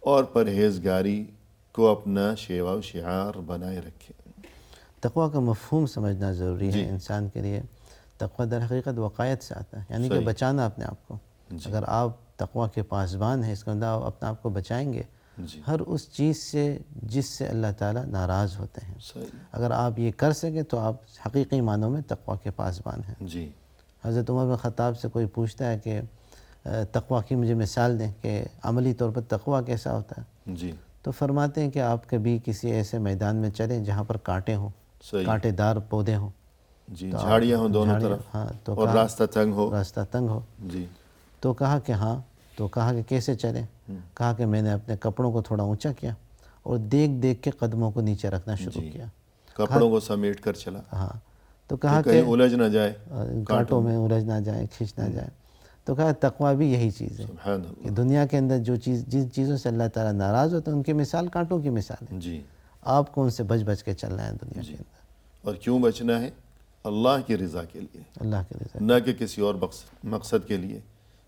Speaker 1: اور پرہیزگاری کو اپنا شیوا و شعار بنائے رکھیں۔
Speaker 2: تقوی کا مفہوم سمجھنا ضروری
Speaker 1: جی۔
Speaker 2: ہے انسان کے لیے۔ تقوی در حقیقت وقایت سے آتا ہے، یعنی کہ
Speaker 1: صحیح۔
Speaker 2: بچانا اپنے آپ کو۔
Speaker 1: جی۔
Speaker 2: اگر آپ تقوی کے پاسبان ہیں، اس کا مطلب آپ اپنے آپ کو بچائیں گے
Speaker 1: جی،
Speaker 2: ہر اس چیز سے جس سے اللہ تعالیٰ ناراض ہوتے ہیں۔
Speaker 1: صحیح۔
Speaker 2: اگر آپ یہ کر سکیں تو آپ حقیقی معنوں میں تقوی کے پاسبان ہیں۔
Speaker 1: جی،
Speaker 2: حضرت عمر بن خطاب سے کوئی پوچھتا ہے کہ تقوی کی مجھے مثال دیں کہ عملی طور پر تقوی کیسا ہوتا ہے،
Speaker 1: جی،
Speaker 2: تو فرماتے ہیں کہ آپ کبھی کسی ایسے میدان میں چلیں جہاں پر کانٹے ہوں،
Speaker 1: صحیح۔
Speaker 2: کانٹے دار پودے ہوں،
Speaker 1: جی،
Speaker 2: تو
Speaker 1: جھاڑیاں ہوں دونوں
Speaker 2: جھاڑیاں،
Speaker 1: طرف
Speaker 2: ہاں، تو
Speaker 1: اور
Speaker 2: کہا
Speaker 1: راستہ تنگ ہو۔
Speaker 2: راستہ تنگ ہو،
Speaker 1: جی،
Speaker 2: تو کہا کہ ہاں، تو کہا کہ کیسے چلیں؟ کہا کہ میں نے اپنے کپڑوں کو تھوڑا اونچا کیا اور دیکھ دیکھ کے قدموں کو نیچے رکھنا شروع
Speaker 1: جی،
Speaker 2: کیا۔
Speaker 1: کپڑوں کو سمیٹ کر چلا
Speaker 2: ہاں، تو
Speaker 1: کہ
Speaker 2: کہا کہ
Speaker 1: کہیں الجھ نہ جائے
Speaker 2: کانٹوں میں الجھ نہ جائے، کھنچ نہ جائے۔ تو کہا تقوی بھی یہی چیز ہے
Speaker 1: سبحان
Speaker 2: کہ
Speaker 1: اللہ۔
Speaker 2: دنیا کے اندر جن چیزوں سے اللہ تعالیٰ ناراض ہوتا ہے ان کی مثال کانٹوں کی مثال ہے،
Speaker 1: جی،
Speaker 2: آپ کو ان سے بچ بچ کے چلنا ہے دنیا
Speaker 1: جی،
Speaker 2: کے اندر،
Speaker 1: اور کیوں بچنا ہے؟ اللہ کی رضا کے لیے،
Speaker 2: اللہ کے رضا۔
Speaker 1: نہ کہ کسی اور مقصد کے لیے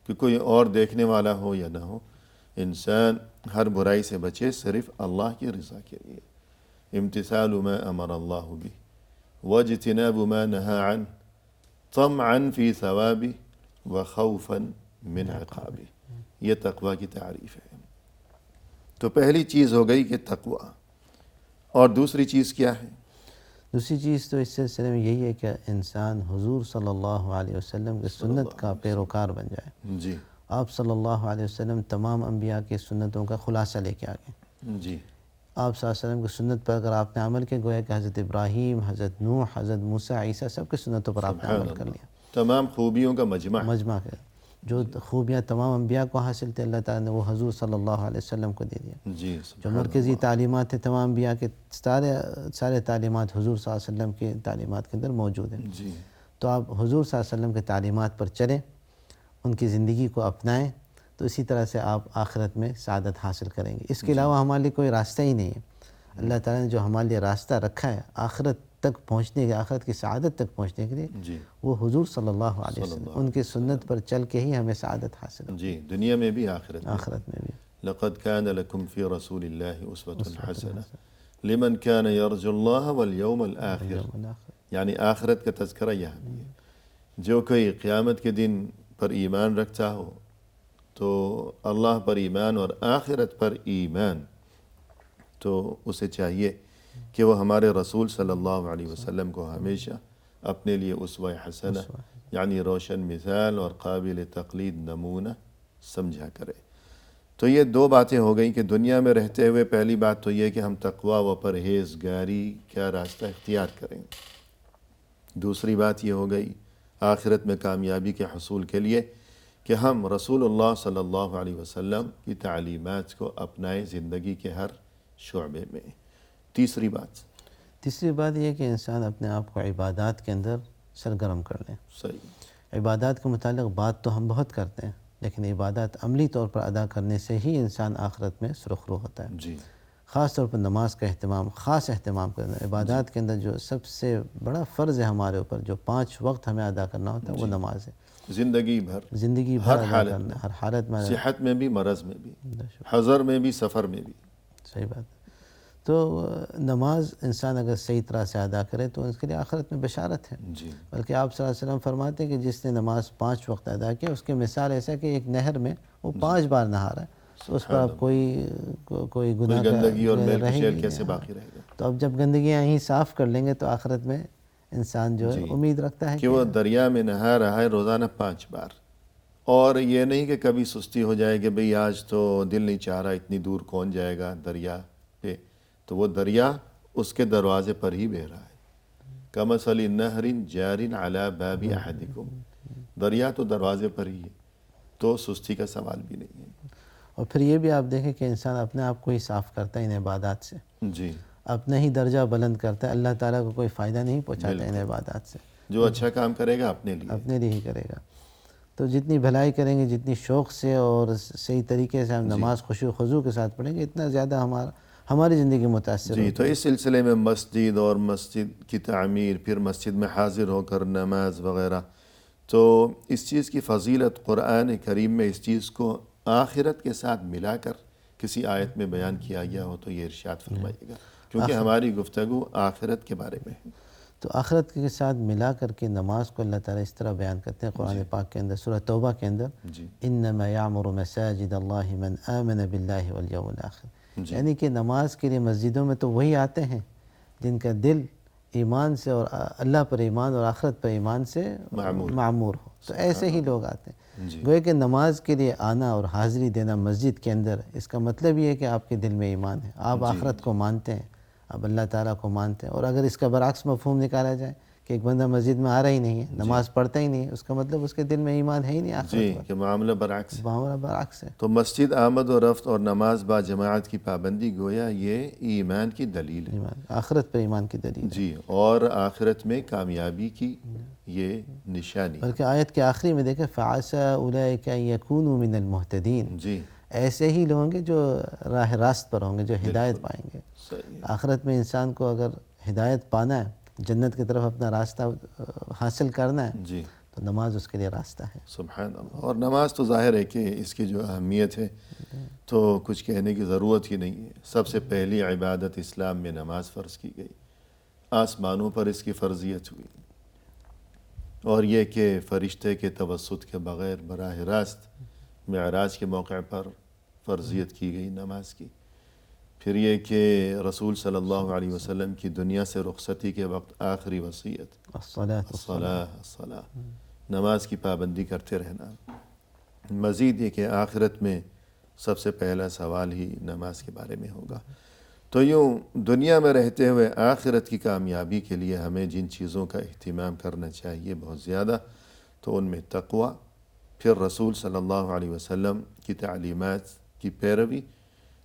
Speaker 1: کہ کوئی اور دیکھنے والا ہو یا نہ ہو۔ انسان ہر برائی سے بچے صرف اللہ کی رضا کے لیے۔ امتثال ما امر اللہ بھی واجتناب ما نہى عنہ طمعا فی ثوابی وخوفا من عقابی، یہ تقوی کی تعریف ہے۔ تو پہلی چیز ہو گئی کہ تقوی، اور دوسری چیز کیا ہے؟
Speaker 2: دوسری چیز تو اس سلسلے میں یہی ہے کہ انسان حضور صلی اللہ علیہ وسلم کی سنت کا پیروکار بن جائے۔
Speaker 1: جی،
Speaker 2: آپ صلی اللہ علیہ وسلم تمام انبیاء کی سنتوں کا خلاصہ لے کے آگئے۔
Speaker 1: جی،
Speaker 2: آپ صلی اللہ علیہ وسلم کی سنت پر اگر آپ نے عمل کیا، گویا کہ حضرت ابراہیم، حضرت نوح، حضرت موسیٰ، عیسیٰ سب کی سنتوں پر آپ نے
Speaker 1: سبحان
Speaker 2: عمل کر
Speaker 1: اللہ،
Speaker 2: لیا۔
Speaker 1: تمام خوبیوں کا مجمع ہے۔
Speaker 2: مجمع کے جو خوبیاں تمام انبیاء کو حاصل تھے، اللہ تعالیٰ نے وہ حضور صلی اللہ علیہ وسلم کو دے دیا۔
Speaker 1: جی،
Speaker 2: جو
Speaker 1: سبحان
Speaker 2: مرکزی
Speaker 1: اللہ۔
Speaker 2: تعلیمات ہیں تمام انبیاء کے، سارے تعلیمات حضور صلی اللہ علیہ وسلم کی تعلیمات کے اندر موجود ہیں۔
Speaker 1: جی،
Speaker 2: تو آپ حضور صلی اللہ علیہ وسلم کے تعلیمات پر چلیں، ان کی زندگی کو اپنائیں، تو اسی طرح سے آپ آخرت میں سعادت حاصل کریں گے۔ اس کے علاوہ ہمارے لیے کوئی راستہ ہی نہیں ہے۔ اللہ تعالیٰ نے جو ہمارے لیے راستہ رکھا ہے آخرت تک پہنچنے کے، آخرت کی سعادت تک پہنچنے کے لیے،
Speaker 1: جی،
Speaker 2: وہ حضور صلی اللہ علیہ
Speaker 1: صلی
Speaker 2: وسلم،
Speaker 1: اللہ
Speaker 2: ان کی سنت پر چل کے ہی ہمیں سعادت حاصل ہو،
Speaker 1: جی، دنیا میں بھی آخرت میں۔
Speaker 2: آخرت میں بھی۔
Speaker 1: لقد كان لكم في رسول الله أسوة حسنة لمن كان يرجو الله واليوم الآخر،
Speaker 2: یوم الآخر۔
Speaker 1: یعنی آخرت کا تذکرہ یہاں بھی ہے۔ جو کوئی قیامت کے دن پر ایمان رکھتا ہو تو اللہ پر ایمان اور آخرت پر ایمان، تو اسے چاہیے کہ وہ ہمارے رسول صلی اللہ علیہ وسلم کو ہمیشہ اپنے لیے اسوہ حسنہ، یعنی روشن مثال اور قابل تقلید نمونہ سمجھا کرے۔ تو یہ دو باتیں ہو گئیں کہ دنیا میں رہتے ہوئے پہلی بات تو یہ کہ ہم تقوی و پرہیزگاری کا راستہ اختیار کریں۔ دوسری بات یہ ہو گئی آخرت میں کامیابی کے حصول کے لیے کہ ہم رسول اللہ صلی اللہ علیہ وسلم کی تعلیمات کو اپنائیں زندگی کے ہر شعبے میں۔ تیسری بات
Speaker 2: یہ ہے کہ انسان اپنے آپ کو عبادات کے اندر سرگرم کر لیں۔
Speaker 1: صحیح،
Speaker 2: عبادات کے متعلق بات تو ہم بہت کرتے ہیں، لیکن عبادات عملی طور پر ادا کرنے سے ہی انسان آخرت میں سرخرو ہوتا ہے۔
Speaker 1: جی،
Speaker 2: خاص طور پر نماز کا خاص اہتمام کرنا۔ عبادات کے اندر جو سب سے بڑا فرض ہے ہمارے اوپر، جو 5 وقت ہمیں ادا کرنا ہوتا ہے، وہ نماز ہے۔
Speaker 1: زندگی
Speaker 2: بھر ادا کرنا، ہر حالت میں،
Speaker 1: صحت میں بھی، مرض میں بھی، حضر میں بھی، سفر میں بھی۔
Speaker 2: صحیح بات ہے۔ تو نماز انسان اگر صحیح طرح سے ادا کرے تو اس کے لیے آخرت میں بشارت ہے۔
Speaker 1: جی،
Speaker 2: بلکہ آپ صلی اللہ علیہ وسلم فرماتے ہیں کہ جس نے نماز 5 وقت ادا کیا، اس کی مثال ایسا کہ ایک نہر میں وہ 5 بار نہا رہا ہے، تو اس پر اب کوئی گناہ کا
Speaker 1: گندگی اور میل
Speaker 2: رہے
Speaker 1: کچیل
Speaker 2: گی
Speaker 1: کیسے
Speaker 2: نہیں۔
Speaker 1: باقی رہے گا؟
Speaker 2: تو اب جب گندگیاں یہیں صاف کر لیں گے تو آخرت میں انسان جو ہے امید رکھتا ہے
Speaker 1: کہ وہ دریا میں نہا رہا ہے روزانہ 5 بار، اور یہ نہیں کہ کبھی سستی ہو جائے کہ بھئی آج تو دل نہیں چاہ رہا، اتنی دور کون جائے گا دریا پہ، تو وہ دریا اس کے دروازے پر ہی بہہ رہا ہے۔ کمثل نہر جار علی باب احدکم، دریا تو دروازے پر ہی ہے، تو سستی کا سوال بھی نہیں ہے۔
Speaker 2: اور پھر یہ بھی آپ دیکھیں کہ انسان اپنے آپ کو ہی صاف کرتا ہے ان عبادات سے۔
Speaker 1: جی،
Speaker 2: اپنا ہی درجہ بلند کرتا ہے، اللہ تعالیٰ کو کوئی فائدہ نہیں پہنچاتا ان عبادات سے،
Speaker 1: جو اچھا کام کرے گا اپنے لیے،
Speaker 2: اپنے لیے ہی کرے گا۔ تو جتنی بھلائی کریں گے، جتنی شوق سے اور صحیح طریقے سے ہم نماز خشوع و خضوع کے ساتھ پڑھیں گے، اتنا زیادہ ہماری زندگی متاثر
Speaker 1: جی۔
Speaker 2: ہوگی۔
Speaker 1: تو اس سلسلے میں مسجد اور مسجد کی تعمیر، پھر مسجد میں حاضر ہو کر نماز وغیرہ، تو اس چیز کی فضیلت قرآن کریم میں اس چیز کو آخرت کے ساتھ ملا کر کسی آیت میں بیان کیا گیا ہو تو یہ ارشاد فرمائیے گا، کیونکہ ہماری گفتگو آخرت کے بارے میں ہے۔
Speaker 2: تو آخرت کے ساتھ ملا کر کے نماز کو اللہ تعالیٰ اس طرح بیان کرتے ہیں قرآن پاک کے اندر، سورہ توبہ کے اندر،
Speaker 1: جی
Speaker 2: انما یعمر مساجد اللہ من آمن باللہ والیوم الآخر، یعنی کہ نماز کے لیے مسجدوں میں تو وہی آتے ہیں جن کا دل ایمان سے اور اللہ پر ایمان اور آخرت پر ایمان سے معمور ہو، تو ایسے ہی لوگ آتے ہیں۔
Speaker 1: جی
Speaker 2: گویا کہ نماز کے لیے آنا اور حاضری دینا مسجد کے اندر، اس کا مطلب یہ ہے کہ آپ کے دل میں ایمان ہے، آپ آخرت کو مانتے ہیں، آپ اللہ تعالیٰ کو مانتے ہیں۔ اور اگر اس کا برعکس مفہوم نکالا جائے کہ ایک بندہ مسجد میں آ رہا ہی نہیں ہے، نماز پڑھتا ہی نہیں ہے، اس کا مطلب اس کے دل میں ایمان ہے ہی نہیں آخرت
Speaker 1: جی،
Speaker 2: پر،
Speaker 1: کہ معاملہ برعکس۔
Speaker 2: معاملہ برعکس ہے۔
Speaker 1: تو مسجد آمد و رفت اور نماز با جماعت کی پابندی گویا یہ ایمان کی دلیل ہے،
Speaker 2: ایمان آخرت پر ایمان کی دلیل ہے،
Speaker 1: جی، اور آخرت میں کامیابی کی یہ نشانی۔
Speaker 2: بلکہ آیت کے آخری میں دیکھیں فَعَسَىٰ أُولَٰئِكَ أَن يَكُونُوا مِنَ الْمُهْتَدِينَ،
Speaker 1: جی
Speaker 2: ایسے ہی لوگ ہوں گے جو راہ راست پر ہوں گے، جو ہدایت پائیں گے۔
Speaker 1: صحیح،
Speaker 2: آخرت میں انسان کو اگر ہدایت پانا ہے، جنت کی طرف اپنا راستہ حاصل کرنا ہے،
Speaker 1: جی
Speaker 2: تو نماز اس کے لیے راستہ ہے۔
Speaker 1: سبحان اللہ۔ اور نماز تو ظاہر ہے کہ اس کی جو اہمیت ہے تو کچھ کہنے کی ضرورت ہی نہیں ہے۔ سب سے پہلی عبادت اسلام میں نماز فرض کی گئی، آسمانوں پر اس کی فرضیت ہوئی، اور یہ کہ فرشتے کے توسط کے بغیر براہ راست معراج کے موقع پر فرضیت کی گئی نماز کی۔ پھر یہ کہ رسول صلی اللہ علیہ وسلم کی دنیا سے رخصتی کے وقت آخری وصیت
Speaker 2: الصلاۃ
Speaker 1: الصلاۃ، نماز کی پابندی کرتے رہنا۔ مزید یہ کہ آخرت میں سب سے پہلا سوال ہی نماز کے بارے میں ہوگا۔ تو یوں دنیا میں رہتے ہوئے آخرت کی کامیابی کے لیے ہمیں جن چیزوں کا اہتمام کرنا چاہیے بہت زیادہ، تو ان میں تقوی، پھر رسول صلی اللہ علیہ وسلم کی تعلیمات کی پیروی،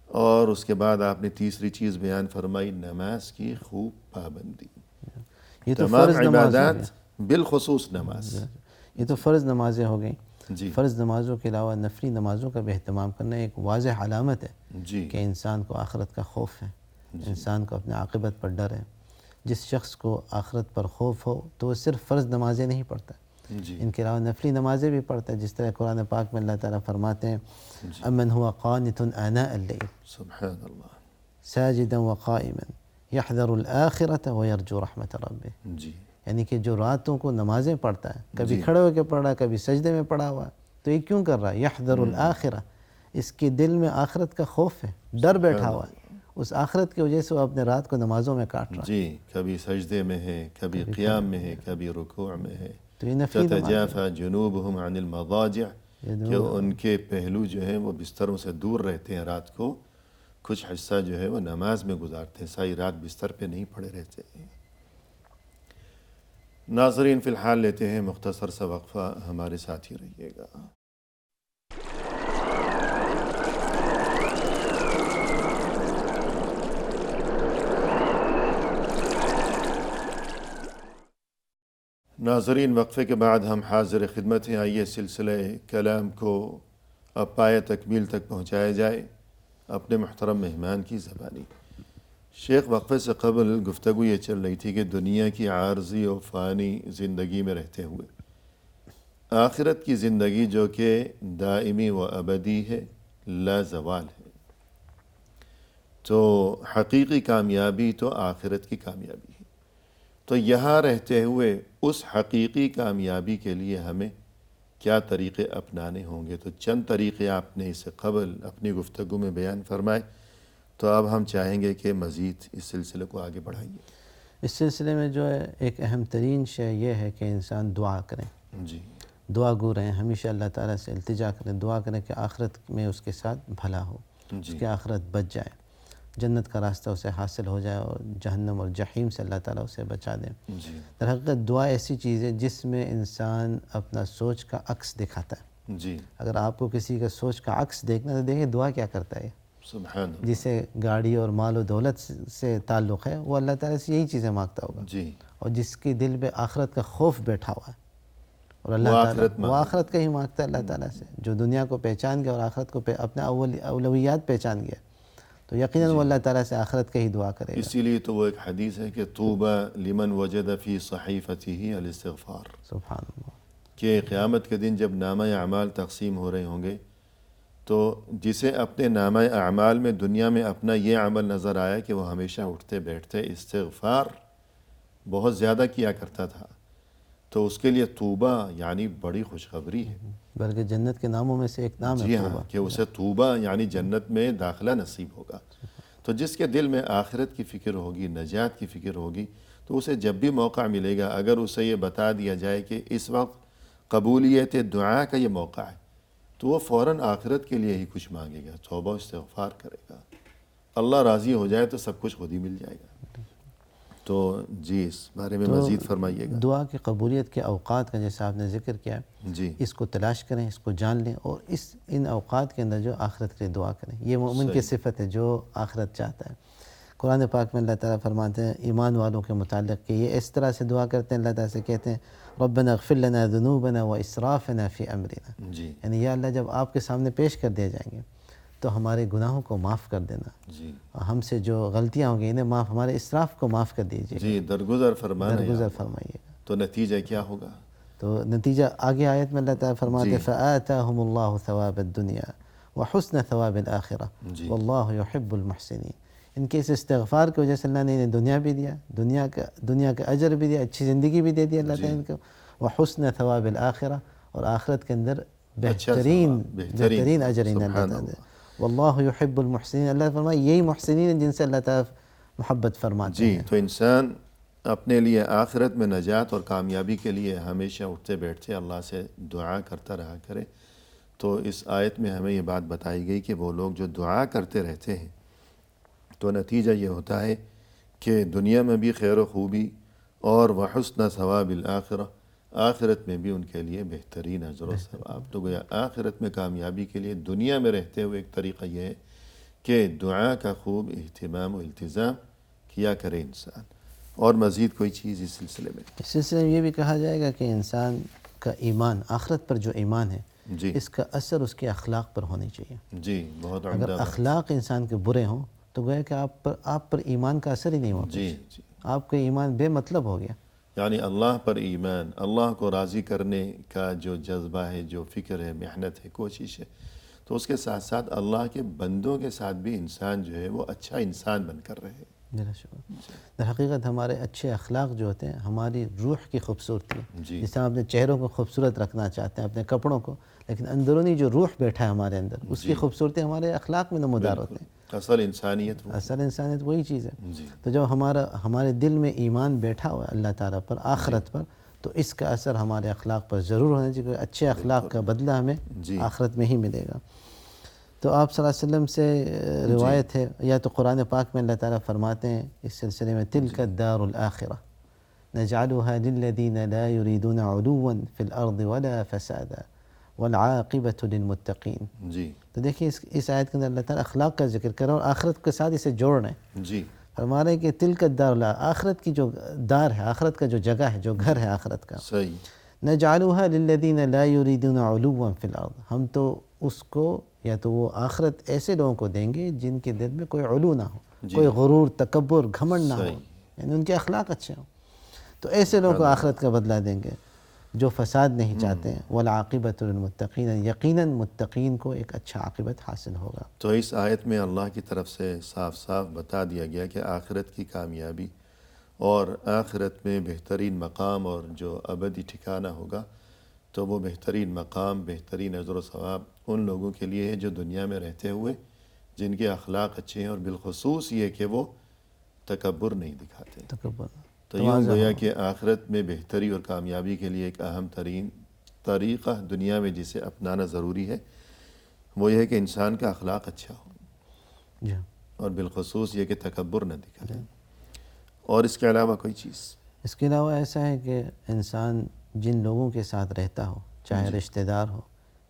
Speaker 1: اور اس کے بعد آپ نے تیسری چیز بیان فرمائی نماز کی خوب پابندی۔
Speaker 2: یہ تو
Speaker 1: تمام
Speaker 2: فرض نماز ہو
Speaker 1: عبادات بالخصوص نماز،
Speaker 2: یہ تو فرض نمازیں ہو گئیں۔
Speaker 1: جی
Speaker 2: فرض نمازوں کے علاوہ نفلی نمازوں کا بھی اہتمام کرنا ایک واضح علامت ہے
Speaker 1: جی
Speaker 2: کہ انسان کو آخرت کا خوف ہے، انسان کو اپنے عاقبت پر ڈر ہے۔ جس شخص کو آخرت پر خوف ہو تو وہ صرف فرض نمازیں نہیں پڑھتا،
Speaker 1: جی
Speaker 2: ان کے علاوہ نفلی نمازیں بھی پڑھتا ہے، جس طرح قرآن پاک میں اللہ تعالیٰ فرماتے ہیں امن هو قانت آناء اللیل
Speaker 1: سبحان اللہ،
Speaker 2: ساجدا وقائما یحذر الآخرة ویرجو رحمت ربہ،
Speaker 1: جی
Speaker 2: یعنی کہ جو راتوں کو نمازیں پڑھتا ہے، کبھی کھڑے ہو کے پڑھ رہا ہے، کبھی سجدے میں پڑھا ہوا ہے، تو یہ کیوں کر رہا ہے؟ یحذر الآخرہ، اس کے دل میں آخرت کا خوف ہے، ڈر بیٹھا ہوا ہے، اس آخرت کی وجہ سے وہ اپنے رات کو نمازوں میں کاٹ رہا ہے۔
Speaker 1: جی، کبھی سجدے میں ہے، کبھی قیام میں ہے، کبھی رکوع میں ہے۔
Speaker 2: تو یہ نفلی نماز
Speaker 1: تتجافى جنوبهم عن المضاجع، کہ ان کے پہلو جو ہیں وہ بستروں سے دور رہتے ہیں رات کو، کچھ حصہ جو ہے وہ نماز میں گزارتے ہیں، ساری رات بستر پہ نہیں پڑے رہتے ہیں۔ ناظرین فی الحال لیتے ہیں مختصر سا وقفہ، ہمارے ساتھ ہی رہیے گا۔ ناظرین وقفے کے بعد ہم حاضر خدمت ہیں، آئیے سلسلہ کلام کو اب پایہ تکمیل تک پہنچایا جائے اپنے محترم مہمان کی زبانی۔ شیخ وقفے سے قبل گفتگو یہ چل رہی تھی کہ دنیا کی عارضی و فانی زندگی میں رہتے ہوئے آخرت کی زندگی جو کہ دائمی و ابدی ہے، لا زوال ہے، تو حقیقی کامیابی تو آخرت کی کامیابی ہے۔ تو یہاں رہتے ہوئے اس حقیقی کامیابی کے لیے ہمیں کیا طریقے اپنانے ہوں گے؟ تو چند طریقے آپ نے اس سے قبل اپنی گفتگو میں بیان فرمائے، تو اب ہم چاہیں گے کہ مزید اس سلسلے کو آگے بڑھائیے۔
Speaker 2: اس سلسلے میں جو ہے ایک اہم ترین شے یہ ہے کہ انسان دعا کریں،
Speaker 1: جی
Speaker 2: دعا گو رہیں، ہمیشہ اللہ تعالیٰ سے التجا کریں، دعا کریں کہ آخرت میں اس کے ساتھ بھلا ہو، اس
Speaker 1: جی
Speaker 2: کی آخرت بچ جائے، جنت کا راستہ اسے حاصل ہو جائے، اور جہنم اور جحیم سے اللہ تعالیٰ اسے بچا دیں۔
Speaker 1: جی
Speaker 2: در حقیقت دعا ایسی چیز ہے جس میں انسان اپنا سوچ کا عکس دکھاتا ہے۔
Speaker 1: جی
Speaker 2: اگر آپ کو کسی کا سوچ کا عکس دیکھنا ہے تو دیکھیں دعا کیا کرتا ہے۔
Speaker 1: سبحان اللہ.
Speaker 2: جسے گاڑی اور مال و دولت سے تعلق ہے وہ اللہ تعالیٰ سے یہی چیزیں مانگتا ہوگا.
Speaker 1: جی
Speaker 2: اور جس کے دل میں آخرت کا خوف بیٹھا ہوا ہے اور اللہ
Speaker 1: وہ
Speaker 2: تعالیٰ
Speaker 1: آخرت
Speaker 2: وہ آخرت کا ہی مانگتا ہے اللہ تعالیٰ سے. جو دنیا کو پہچان گیا اور آخرت کو اپنے اولویات پہچان گیا تو یقیناً وہ اللہ تعالیٰ سے آخرت کا ہی دعا کرے گا.
Speaker 1: اسی لیے تو وہ ایک حدیث ہے کہ طوبیٰ لمن وجد فی صحیفته الاستغفار،
Speaker 2: سبحان اللہ.
Speaker 1: کہ قیامت کے دن جب نامہ اعمال تقسیم ہو رہے ہوں گے تو جسے اپنے نامہ اعمال میں دنیا میں اپنا یہ عمل نظر آیا کہ وہ ہمیشہ اٹھتے بیٹھتے استغفار بہت زیادہ کیا کرتا تھا، تو اس کے لیے طوبیٰ یعنی بڑی خوشخبری ہے.
Speaker 2: بلکہ جنت کے ناموں میں سے ایک نام ہے
Speaker 1: جی ہاں،
Speaker 2: توبہ.
Speaker 1: کہ اسے طوبیٰ یعنی جنت میں داخلہ نصیب ہوگا. تو جس کے دل میں آخرت کی فکر ہوگی، نجات کی فکر ہوگی، تو اسے جب بھی موقع ملے گا اگر اسے یہ بتا دیا جائے کہ اس وقت قبولیت دعا کا یہ موقع ہے تو وہ فوراً آخرت کے لیے ہی کچھ مانگے گا، توبہ استغفار کرے گا. اللہ راضی ہو جائے تو سب کچھ خود ہی مل جائے گا. تو جی اس بارے میں مزید فرمائیے گا.
Speaker 2: دعا کی قبولیت کے اوقات کا جیسا آپ نے ذکر کیا
Speaker 1: جی
Speaker 2: اس کو تلاش کریں، اس کو جان لیں اور ان اوقات کے اندر جو آخرت کے لیے دعا کریں. یہ مومن کی صفت ہے جو آخرت چاہتا ہے. قرآن پاک میں اللہ تعالیٰ فرماتے ہیں ایمان والوں کے متعلق کہ یہ اس طرح سے دعا کرتے ہیں، اللہ تعالیٰ سے کہتے ہیں ربنا اغفر لنا ذنوبنا واسرافنا فی امرنا،
Speaker 1: جی
Speaker 2: یعنی یا اللہ جب آپ کے سامنے پیش کر دیے جائیں گے تو ہمارے گناہوں کو معاف کر دینا،
Speaker 1: جی
Speaker 2: ہم سے جو غلطیاں ہوں گی انہیں معاف، ہمارے اسراف کو معاف کر دیجیے،
Speaker 1: جی درگزر فرمانا ہے.
Speaker 2: درگزر فرمائیے گا.
Speaker 1: تو نتیجہ کیا ہوگا؟
Speaker 2: تو نتیجہ آگے آیت میں اللہ تعالیٰ فرماتے
Speaker 1: جی.
Speaker 2: ہیں فآتاہم اللہ ثواب الدنیا وحسن ثواب الآخرہ
Speaker 1: جی
Speaker 2: واللہ یحب المحسنین. ان کے اس استغفار کی وجہ سے اللہ نے انہیں دنیا بھی دیا، دنیا کا اجر بھی دیا، اچھی زندگی بھی دے دی اللہ تعالیٰ ان کو، وحسن ثواب الآخرہ اور آخرت کے اندر بہترین اجر انہیں اللہ تعالیٰ دے. واللہ یحب المحسنین، اللہ فرمائے یہی محسنین ہیں جن سے اللہ تعالیٰ محبت فرماتے ہیں.
Speaker 1: جی. تو انسان اپنے لیے آخرت میں نجات اور کامیابی کے لیے ہمیشہ اٹھتے بیٹھتے اللہ سے دعا کرتا رہا کرے. تو اس آیت میں ہمیں یہ بات بتائی گئی کہ وہ لوگ جو دعا کرتے رہتے ہیں تو نتیجہ یہ ہوتا ہے کہ دنیا میں بھی خیر و خوبی اور وحسن ثواب الآخرہ، آخرت میں بھی ان کے لیے بہترین اجر و ثواب. تو گویا آخرت میں کامیابی کے لیے دنیا میں رہتے ہوئے ایک طریقہ یہ ہے کہ دعا کا خوب اہتمام و التزام کیا کرے انسان. اور مزید کوئی چیز اس سلسلے میں؟
Speaker 2: اس سلسلے میں یہ بھی کہا جائے گا کہ انسان کا ایمان، آخرت پر جو ایمان ہے
Speaker 1: جی
Speaker 2: اس کا اثر اس کے اخلاق پر ہونی چاہیے.
Speaker 1: جی بہت
Speaker 2: اگر
Speaker 1: عمدہ بات.
Speaker 2: اخلاق انسان کے برے ہوں تو گویا کہ آپ پر ایمان کا اثر ہی نہیں ہوتا.
Speaker 1: جی جی
Speaker 2: آپ کا ایمان بے مطلب ہو گیا.
Speaker 1: یعنی اللہ پر ایمان، اللہ کو راضی کرنے کا جو جذبہ ہے، جو فکر ہے، محنت ہے، کوشش ہے، تو اس کے ساتھ ساتھ اللہ کے بندوں کے ساتھ بھی انسان جو ہے وہ اچھا انسان بن کر رہے.
Speaker 2: جزاک شکر. در حقیقت ہمارے اچھے اخلاق جو ہوتے ہیں ہماری روح کی خوبصورتی ہے.
Speaker 1: جی
Speaker 2: جس طرح ہم اپنے چہروں کو خوبصورت رکھنا چاہتے ہیں، اپنے کپڑوں کو، لیکن اندرونی جو روح بیٹھا ہے ہمارے اندر اس کی خوبصورتی ہمارے اخلاق میں نمودار ہوتے ہیں.
Speaker 1: اصل انسانیت وہ.
Speaker 2: اصل انسانیت وہی چیز ہے.
Speaker 1: جی
Speaker 2: تو جب ہمارے دل میں ایمان بیٹھا ہوا ہے اللہ تعالیٰ پر، آخرت پر، تو اس کا اثر ہمارے اخلاق پر ضرور ہونا چاہیے. اچھے اخلاق کا بدلہ ہمیں
Speaker 1: جی
Speaker 2: آخرت میں ہی ملے گا. تو آپ صلی اللہ علیہ وسلم سے روایت ہے یا تو قرآن پاک میں اللہ تعالیٰ فرماتے ہیں اس سلسلے میں تلک الدار الآخرہ نجعلها للذین لا يريدون علوا في الارض ولا فسادا والعاقبۃ للمتقین.
Speaker 1: جی
Speaker 2: تو دیکھیں اس آیت کے اندر اللہ تعالیٰ اخلاق کا ذکر کر رہا ہے اور آخرت کے ساتھ اسے جوڑ رہے ہیں.
Speaker 1: جی
Speaker 2: فرما رہے ہیں کہ تلک الدار، آخرت کی جو دار ہے، آخرت کا جو جگہ ہے، جو گھر ہے آخرت کا،
Speaker 1: صحیح.
Speaker 2: نجعلها للذین لا يريدون علوا في الارض، ہم تو اس کو یا تو وہ آخرت ایسے لوگوں کو دیں گے جن کے دل میں کوئی علو نہ ہو، کوئی غرور، تکبر، گھمنڈ نہ ہو، یعنی ان کے اخلاق اچھے ہوں. تو ایسے لوگوں کو آخرت کا بدلہ دیں گے جو فساد نہیں چاہتے ہیں. والعاقبۃ للمتقین، یقیناً متقین کو ایک اچھا عاقبت حاصل ہوگا.
Speaker 1: تو اس آیت میں اللہ کی طرف سے صاف صاف بتا دیا گیا کہ آخرت کی کامیابی اور آخرت میں بہترین مقام اور جو ابدی ٹھکانہ ہوگا تو وہ بہترین مقام، بہترین اجر و ثواب ان لوگوں کے لیے ہے جو دنیا میں رہتے ہوئے جن کے اخلاق اچھے ہیں، اور بالخصوص یہ کہ وہ تکبر نہیں دکھاتے.
Speaker 2: تکبر.
Speaker 1: تو یوں گویا کہ آخرت میں بہتری اور کامیابی کے لیے ایک اہم ترین طریقہ دنیا میں جسے اپنانا ضروری ہے وہ یہ ہے کہ انسان کا اخلاق اچھا ہو،
Speaker 2: جی.
Speaker 1: اور بالخصوص یہ کہ تکبر نہ دکھائے. اور اس کے علاوہ کوئی چیز؟
Speaker 2: اس کے علاوہ ایسا ہے کہ انسان جن لوگوں کے ساتھ رہتا ہو، چاہے رشتہ دار ہو،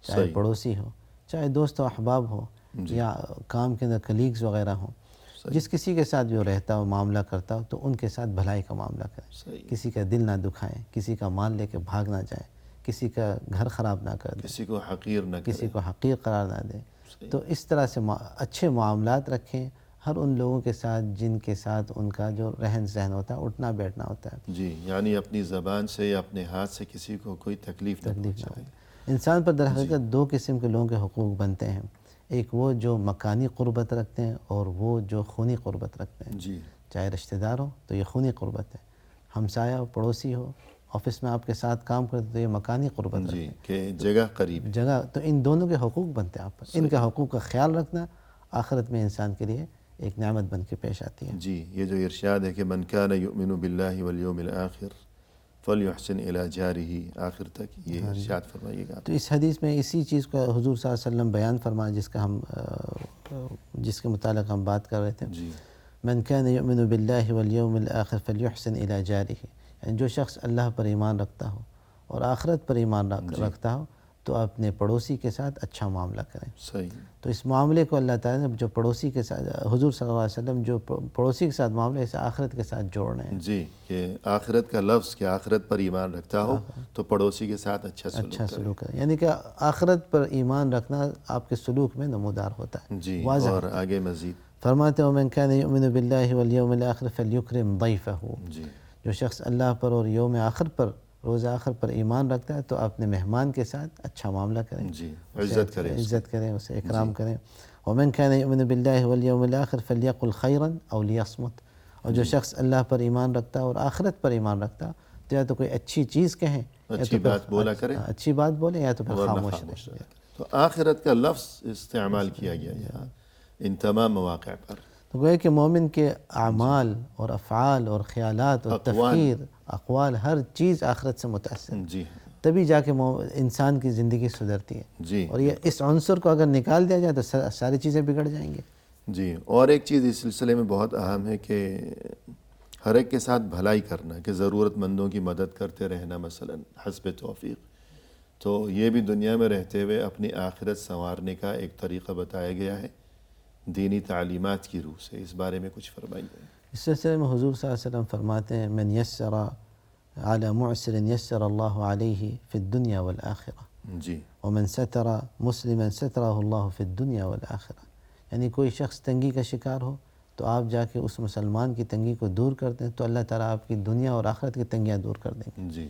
Speaker 2: چاہے پڑوسی ہو، چاہے دوست و احباب ہو، یا کام کے اندر کلیگز وغیرہ ہوں، جس کسی کے ساتھ جو رہتا ہو معاملہ کرتا ہو تو ان کے ساتھ بھلائی کا معاملہ کریں، کسی کا دل نہ دکھائیں، کسی کا مال لے کے بھاگ نہ جائیں، کسی کا گھر خراب نہ کر دیں،
Speaker 1: کسی کو حقیر نہ
Speaker 2: کسی کو حقیر قرار نہ دیں۔ تو اس طرح سے اچھے معاملات رکھیں ہر ان لوگوں کے ساتھ جن کے ساتھ ان کا جو رہن سہن ہوتا ہے، اٹھنا بیٹھنا ہوتا ہے۔
Speaker 1: جی، یعنی اپنی زبان سے یا اپنے ہاتھ سے کسی کو کوئی تکلیف نہ پہنچائے۔
Speaker 2: انسان پر در حقیقت دو قسم کے لوگوں کے حقوق بنتے ہیں، ایک وہ جو مکانی قربت رکھتے ہیں اور وہ جو خونی قربت رکھتے ہیں۔
Speaker 1: جی،
Speaker 2: چاہے رشتہ دار ہو تو یہ خونی قربت ہے، ہمسایہ ہو، پڑوسی ہو، آفس میں آپ کے ساتھ کام کرتے تو یہ مکانی قربت رکھتے
Speaker 1: جی،
Speaker 2: ہیں،
Speaker 1: کہ جگہ قریب۔
Speaker 2: جگہ۔ تو ان دونوں کے حقوق بنتے ہیں آپ پر، ان کا حقوق کا خیال رکھنا آخرت میں انسان کے لیے ایک نعمت بن کے پیش آتی ہے۔
Speaker 1: جی، یہ جو ارشاد ہے کہ من کان یؤمن باللہ والیوم الآخر فلیحسن الی جارہ، آخر تک یہ ارشاد فرمائیے گا۔
Speaker 2: تو اس حدیث میں اسی چیز کو حضور صلی اللہ علیہ وسلم بیان فرمایا جس کے متعلق ہم بات کر رہے تھے۔
Speaker 1: جی،
Speaker 2: من کان یؤمن باللہ والیوم الآخر فلیحسن الی جارہ، یعنی جو شخص اللہ پر ایمان رکھتا ہو اور آخرت پر ایمان رکھتا ہو تو اپنے پڑوسی کے ساتھ اچھا معاملہ کریں۔
Speaker 1: صحیح۔ تو
Speaker 2: اس معاملے کو اللہ تعالیٰ نے جو پڑوسی کے ساتھ، حضور صلی اللہ علیہ وسلم جو پڑوسی کے ساتھ معاملے اسے آخرت کے ساتھ جوڑ رہے ہیں۔
Speaker 1: جی، کہ آخرت کا لفظ کہ آخرت پر ایمان رکھتا ہو تو پڑوسی کے ساتھ اچھا
Speaker 2: سلوک کریں، یعنی کہ آخرت پر ایمان رکھنا آپ کے سلوک میں نمودار ہوتا ہے۔
Speaker 1: جی،
Speaker 2: واضح
Speaker 1: اور آگے مزید
Speaker 2: فرماتے ہیں وَمَنْ كَانَ يُؤْمِنُ بِاللَّهِ وَالْيَوْمِ الْآخِرِ فَلْيُكْرِمْ ضَيْفَهُ،
Speaker 1: جی،
Speaker 2: جو شخص اللہ پر اور یوم آخر پر، روز آخر پر ایمان رکھتا ہے تو اپنے مہمان کے ساتھ اچھا معاملہ کریں،
Speaker 1: جی، عزت کریں،
Speaker 2: عزت کریں، اسے اکرام کریں۔ وَمَنْ كَانَ يُؤْمِنُ بِاللَّهِ وَالْيَوْمِ الْآخِرِ فَلْيَقُلْ خَيْرًا أَوْ لِيَصْمُتْ، اور جو شخص اللہ پر ایمان رکھتا ہے اور آخرت پر ایمان رکھتا ہے تو یا تو کوئی اچھی چیز کہیں،
Speaker 1: اچھی بات بولا کریں،
Speaker 2: اچھی بات بولیں، یا تو پھر خاموش رہیں۔
Speaker 1: تو آخرت کا لفظ استعمال کیا گیا یہاں ان تمام مواقع پر۔
Speaker 2: تو گویا کہ مومن کے اعمال اور افعال اور خیالات اور تفکیر، اقوال، ہر چیز آخرت سے متاثر ہے،
Speaker 1: جی،
Speaker 2: تبھی جا کے انسان کی زندگی سدھرتی ہے۔
Speaker 1: جی،
Speaker 2: اور یہ اس عنصر کو اگر نکال دیا جائے تو ساری چیزیں بگڑ جائیں گی۔
Speaker 1: جی، اور ایک چیز اس سلسلے میں بہت اہم ہے کہ ہر ایک کے ساتھ بھلائی کرنا، کہ ضرورت مندوں کی مدد کرتے رہنا، مثلا حسب توفیق۔ تو یہ بھی دنیا میں رہتے ہوئے اپنی آخرت سنوارنے کا ایک طریقہ بتایا گیا ہے دینی تعلیمات کی روح سے۔ اس بارے میں کچھ فرمائیے۔
Speaker 2: اس سلسلے میں حضور صلی اللہ علیہ وسلم فرماتے ہیں من یسر علی معسر یسر اللہ علیہ فی الدنیا والآخرہ،
Speaker 1: جی،
Speaker 2: ومن ستر مسلما سترہ اللہ فی الدنیا والآخرہ، یعنی کوئی شخص تنگی کا شکار ہو تو آپ جا کے اس مسلمان کی تنگی کو دور کرتے ہیں تو اللہ تعالیٰ آپ کی دنیا اور آخرت کی تنگیاں دور کر دیں گے۔
Speaker 1: جی،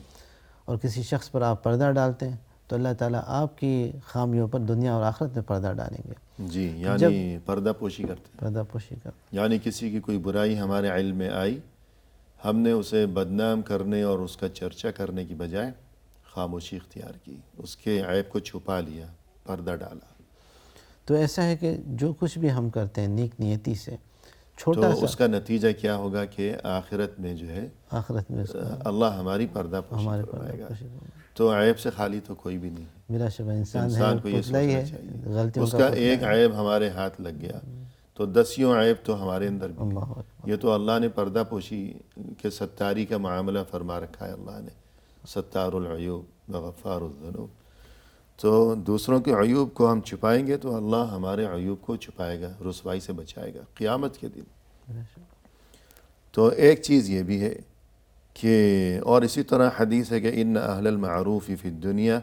Speaker 2: اور کسی شخص پر آپ پردہ ڈالتے ہیں تو اللہ تعالیٰ آپ کی خامیوں پر دنیا اور آخرت میں پردہ ڈالیں گے۔
Speaker 1: جی، یعنی پردہ پوشی کرتے ہیں،
Speaker 2: پردہ پوشی کر،
Speaker 1: یعنی کسی کی کوئی برائی ہمارے علم میں آئی، ہم نے اسے بدنام کرنے اور اس کا چرچا کرنے کی بجائے خاموشی اختیار کی، اس کے عیب کو چھپا لیا، پردہ ڈالا۔
Speaker 2: تو ایسا ہے کہ جو کچھ بھی ہم کرتے ہیں نیک نیتی سے،
Speaker 1: تو
Speaker 2: چھوٹا سا
Speaker 1: اس کا نتیجہ کیا ہوگا کہ آخرت میں جو ہے
Speaker 2: آخرت میں اس کا
Speaker 1: اللہ ہماری پردہ پوشی
Speaker 2: ہمارے
Speaker 1: فرمائے گا۔
Speaker 2: پردہ پوشی،
Speaker 1: تو عیب سے خالی تو کوئی بھی نہیں،
Speaker 2: بلا شبہ انسان
Speaker 1: کو
Speaker 2: ہے،
Speaker 1: یہ
Speaker 2: پتلا ہی
Speaker 1: سوچنا
Speaker 2: ہے،
Speaker 1: چاہیے
Speaker 2: غلطیوں
Speaker 1: اس کا ایک عیب ہمارے ہاتھ لگ گیا تو دسیوں عیب تو ہمارے اندر بھی۔
Speaker 2: اللہ اکبر۔
Speaker 1: یہ تو اللہ نے پردہ پوشی کے ستاری کا معاملہ فرما رکھا ہے، اللہ نے ستار العیوب وغفار الذنوب۔ تو دوسروں کے عیوب کو ہم چھپائیں گے تو اللہ ہمارے عیوب کو چھپائے گا، رسوائی سے بچائے گا قیامت کے دن۔ تو ایک چیز یہ بھی ہے کہ اور اسی طرح حدیث ہے کہ ان اہل المعروف فی الدنیا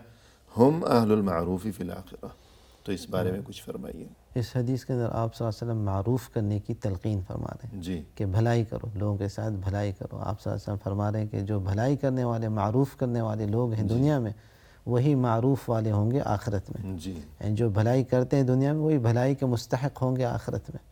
Speaker 1: ہم اہل المعروف فی الآخرہ۔ تو اس بارے میں کچھ فرمائیے۔
Speaker 2: اس حدیث کے اندر آپ صلی اللہ علیہ وسلم معروف کرنے کی تلقین فرما رہے ہیں
Speaker 1: جی،
Speaker 2: کہ بھلائی کرو، لوگوں کے ساتھ بھلائی کرو۔ آپ صلی اللہ علیہ وسلم فرما رہے ہیں کہ جو بھلائی کرنے والے، معروف کرنے والے لوگ ہیں دنیا میں، وہی معروف والے ہوں گے آخرت میں۔
Speaker 1: جی،
Speaker 2: یعنی جو بھلائی کرتے ہیں دنیا میں وہی بھلائی کے مستحق ہوں گے آخرت میں۔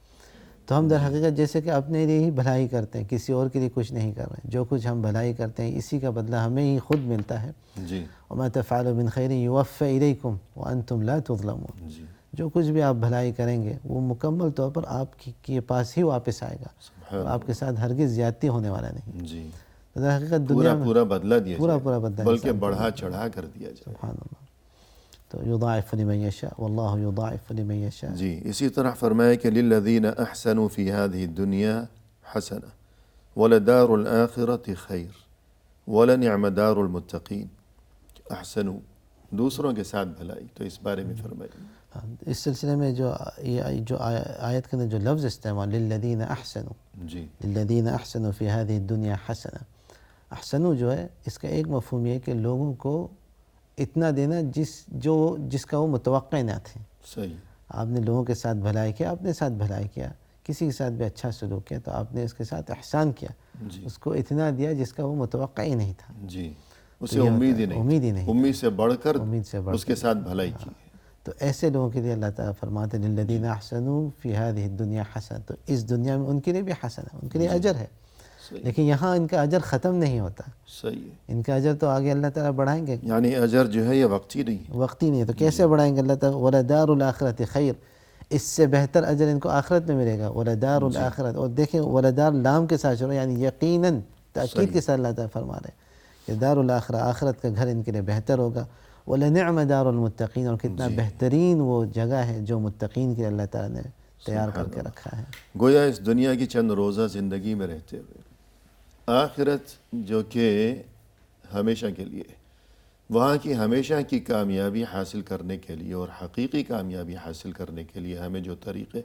Speaker 2: تو ہم در حقیقت جیسے کہ اپنے لیے ہی بھلائی کرتے ہیں، کسی اور کے لیے کچھ نہیں کر رہے ہیں۔ جو کچھ ہم بھلائی کرتے ہیں اسی کا بدلہ ہمیں ہی خود ملتا ہے۔
Speaker 1: جی،
Speaker 2: وما تفعلوا من خیر یوفى الیکم وانتم لا تظلمون،
Speaker 1: جی،
Speaker 2: جو کچھ بھی آپ بھلائی کریں گے وہ مکمل طور پر آپ کے پاس ہی واپس آئے گا،
Speaker 1: سبحان
Speaker 2: اور آپ کے ساتھ ہرگز زیادتی ہونے والا نہیں۔
Speaker 1: جی،
Speaker 2: تو در حقیقت
Speaker 1: پورا
Speaker 2: دنیا میں
Speaker 1: پورا بدلہ دیا
Speaker 2: پورا
Speaker 1: جائے،
Speaker 2: پورا بدلہ
Speaker 1: بلکہ
Speaker 2: انسان کو
Speaker 1: بڑھا چڑھا کر دیا جائے۔
Speaker 2: سبحان اللہ۔ تو یضاعف لمن یشاء واللہ یضاعف لمن یشاء۔
Speaker 1: جی، اسی طرح فرمایا کہ للذین احسنوا فی هذه الدنیا حسنہ ولدار الآخرۃ خیر ولنعم دار المتقین۔ احسنوا، دوسروں کے ساتھ بھلائی، تو اس بارے میں فرمائیے۔
Speaker 2: اس سلسلے میں جو آیت کے اندر جو لفظ استعمال للذین احسنوا،
Speaker 1: جی
Speaker 2: للذین احسنوا فی هذه الدنیا حسنہ، احسنوا جو ہے اس کا ایک مفہوم یہ ہے کہ لوگوں کو اتنا دینا جس کا وہ متوقع نہ تھے۔
Speaker 1: صحیح،
Speaker 2: آپ نے لوگوں کے ساتھ بھلائی کیا، اپنے ساتھ بھلائی کیا، کسی کے ساتھ بھی اچھا سلوک کیا تو آپ نے اس کے ساتھ احسان کیا،
Speaker 1: جی
Speaker 2: اس کو اتنا دیا جس کا وہ متوقع ہی نہیں تھا۔
Speaker 1: جی، اسے
Speaker 2: تو یہ
Speaker 1: امید ہی
Speaker 2: ہوتا ہے، امید ہی
Speaker 1: نہیں
Speaker 2: نہیں
Speaker 1: تھی، امید سے بڑھ کر
Speaker 2: امید سے بڑھ
Speaker 1: اس کے ساتھ بھلائی کی۔
Speaker 2: تو ایسے لوگوں کے لیے اللہ تعالیٰ فرماتے ہیں للذین احسنوا فی هذه الدنیا حسنہ، تو اس دنیا میں ان کے لیے بھی حسن ہے، ان کے لیے اجر ہے،
Speaker 1: صحیح،
Speaker 2: لیکن یہاں ان کا اجر ختم نہیں ہوتا،
Speaker 1: صحیح ہے،
Speaker 2: ان کا اجر تو آگے اللہ تعالیٰ بڑھائیں گے،
Speaker 1: یعنی اجر جو ہے یہ وقتی نہیں ہے۔
Speaker 2: وقتی نہیں ہے، تو کیسے بڑھائیں گے اللہ تعالیٰ؟ وَلَدَارُ الْآخِرَةِ خیر، اس سے بہتر اجر ان کو آخرت میں ملے گا، وَلَدَارُ الْآخِرَةِ، اور دیکھیں وَلَدَار لام کے ساتھ شروع، یعنی یقیناً تاکید کے ساتھ اللہ تعالیٰ فرما رہے ہیں کہ دار الآخرہ، آخرت کا گھر ان کے لیے بہتر ہوگا، وَلَنِعْمَ دَارُ الْمُتَّقِينَ، اور کتنا بہترین وہ جگہ ہے جو متقین کے اللہ تعالیٰ نے تیار کر کے رکھا ہے۔
Speaker 1: گویا اس دنیا کی چند روزہ زندگی میں رہتے ہوئے آخرت جو کہ ہمیشہ کے لیے، وہاں کی ہمیشہ کی کامیابی حاصل کرنے کے لیے اور حقیقی کامیابی حاصل کرنے کے لیے ہمیں جو طریقے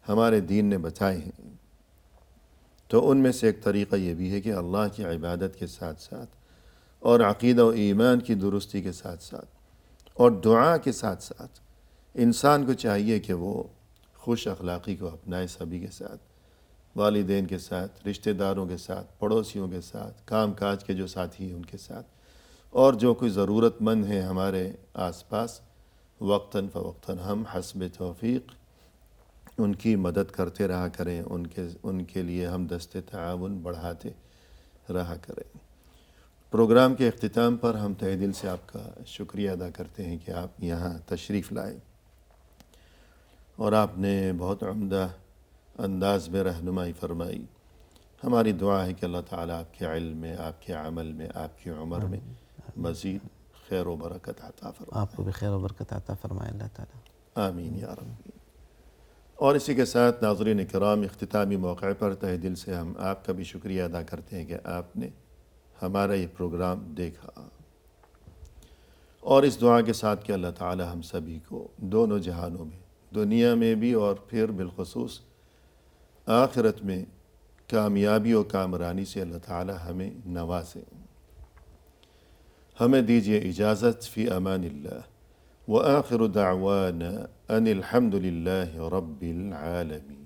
Speaker 1: ہمارے دین نے بتائے ہیں، تو ان میں سے ایک طریقہ یہ بھی ہے کہ اللہ کی عبادت کے ساتھ ساتھ اور عقیدہ و ایمان کی درستی کے ساتھ ساتھ اور دعا کے ساتھ ساتھ انسان کو چاہیے کہ وہ خوش اخلاقی کو اپنائے، سبھی کے ساتھ، والدین کے ساتھ، رشتہ داروں کے ساتھ، پڑوسیوں کے ساتھ، کام کاج کے جو ساتھی ہیں ان کے ساتھ، اور جو کوئی ضرورت مند ہیں ہمارے آس پاس، وقتاً فوقتاً ہم حسب توفیق ان کی مدد کرتے رہا کریں، ان کے لیے ہم دست تعاون بڑھاتے رہا کریں۔ پروگرام کے اختتام پر ہم تہہ دل سے آپ کا شکریہ ادا کرتے ہیں کہ آپ یہاں تشریف لائے اور آپ نے بہت عمدہ انداز میں رہنمائی فرمائی۔ ہماری دعا ہے کہ اللہ تعالیٰ آپ کے علم میں، آپ کے عمل میں، آپ کی عمر میں مزید خیر و برکت عطا فرمائے۔
Speaker 2: آپ کو بھی خیر و برکت عطا فرمائے اللہ تعالیٰ۔
Speaker 1: آمین یا رب۔ اور اسی کے ساتھ ناظرین کرام، اختتامی موقع پر تہہ دل سے ہم آپ کا بھی شکریہ ادا کرتے ہیں کہ آپ نے ہمارا یہ پروگرام دیکھا، اور اس دعا کے ساتھ کہ اللہ تعالی ہم سبھی کو دونوں جہانوں میں، دنیا میں بھی اور پھر بالخصوص آخرت میں کامیابی و کامرانی سے اللہ تعالی ہمیں نوازے۔ ہمیں دیجیے اجازت، فی امان اللہ، وآخر دعوانا ان الحمد للہ رب العالمین۔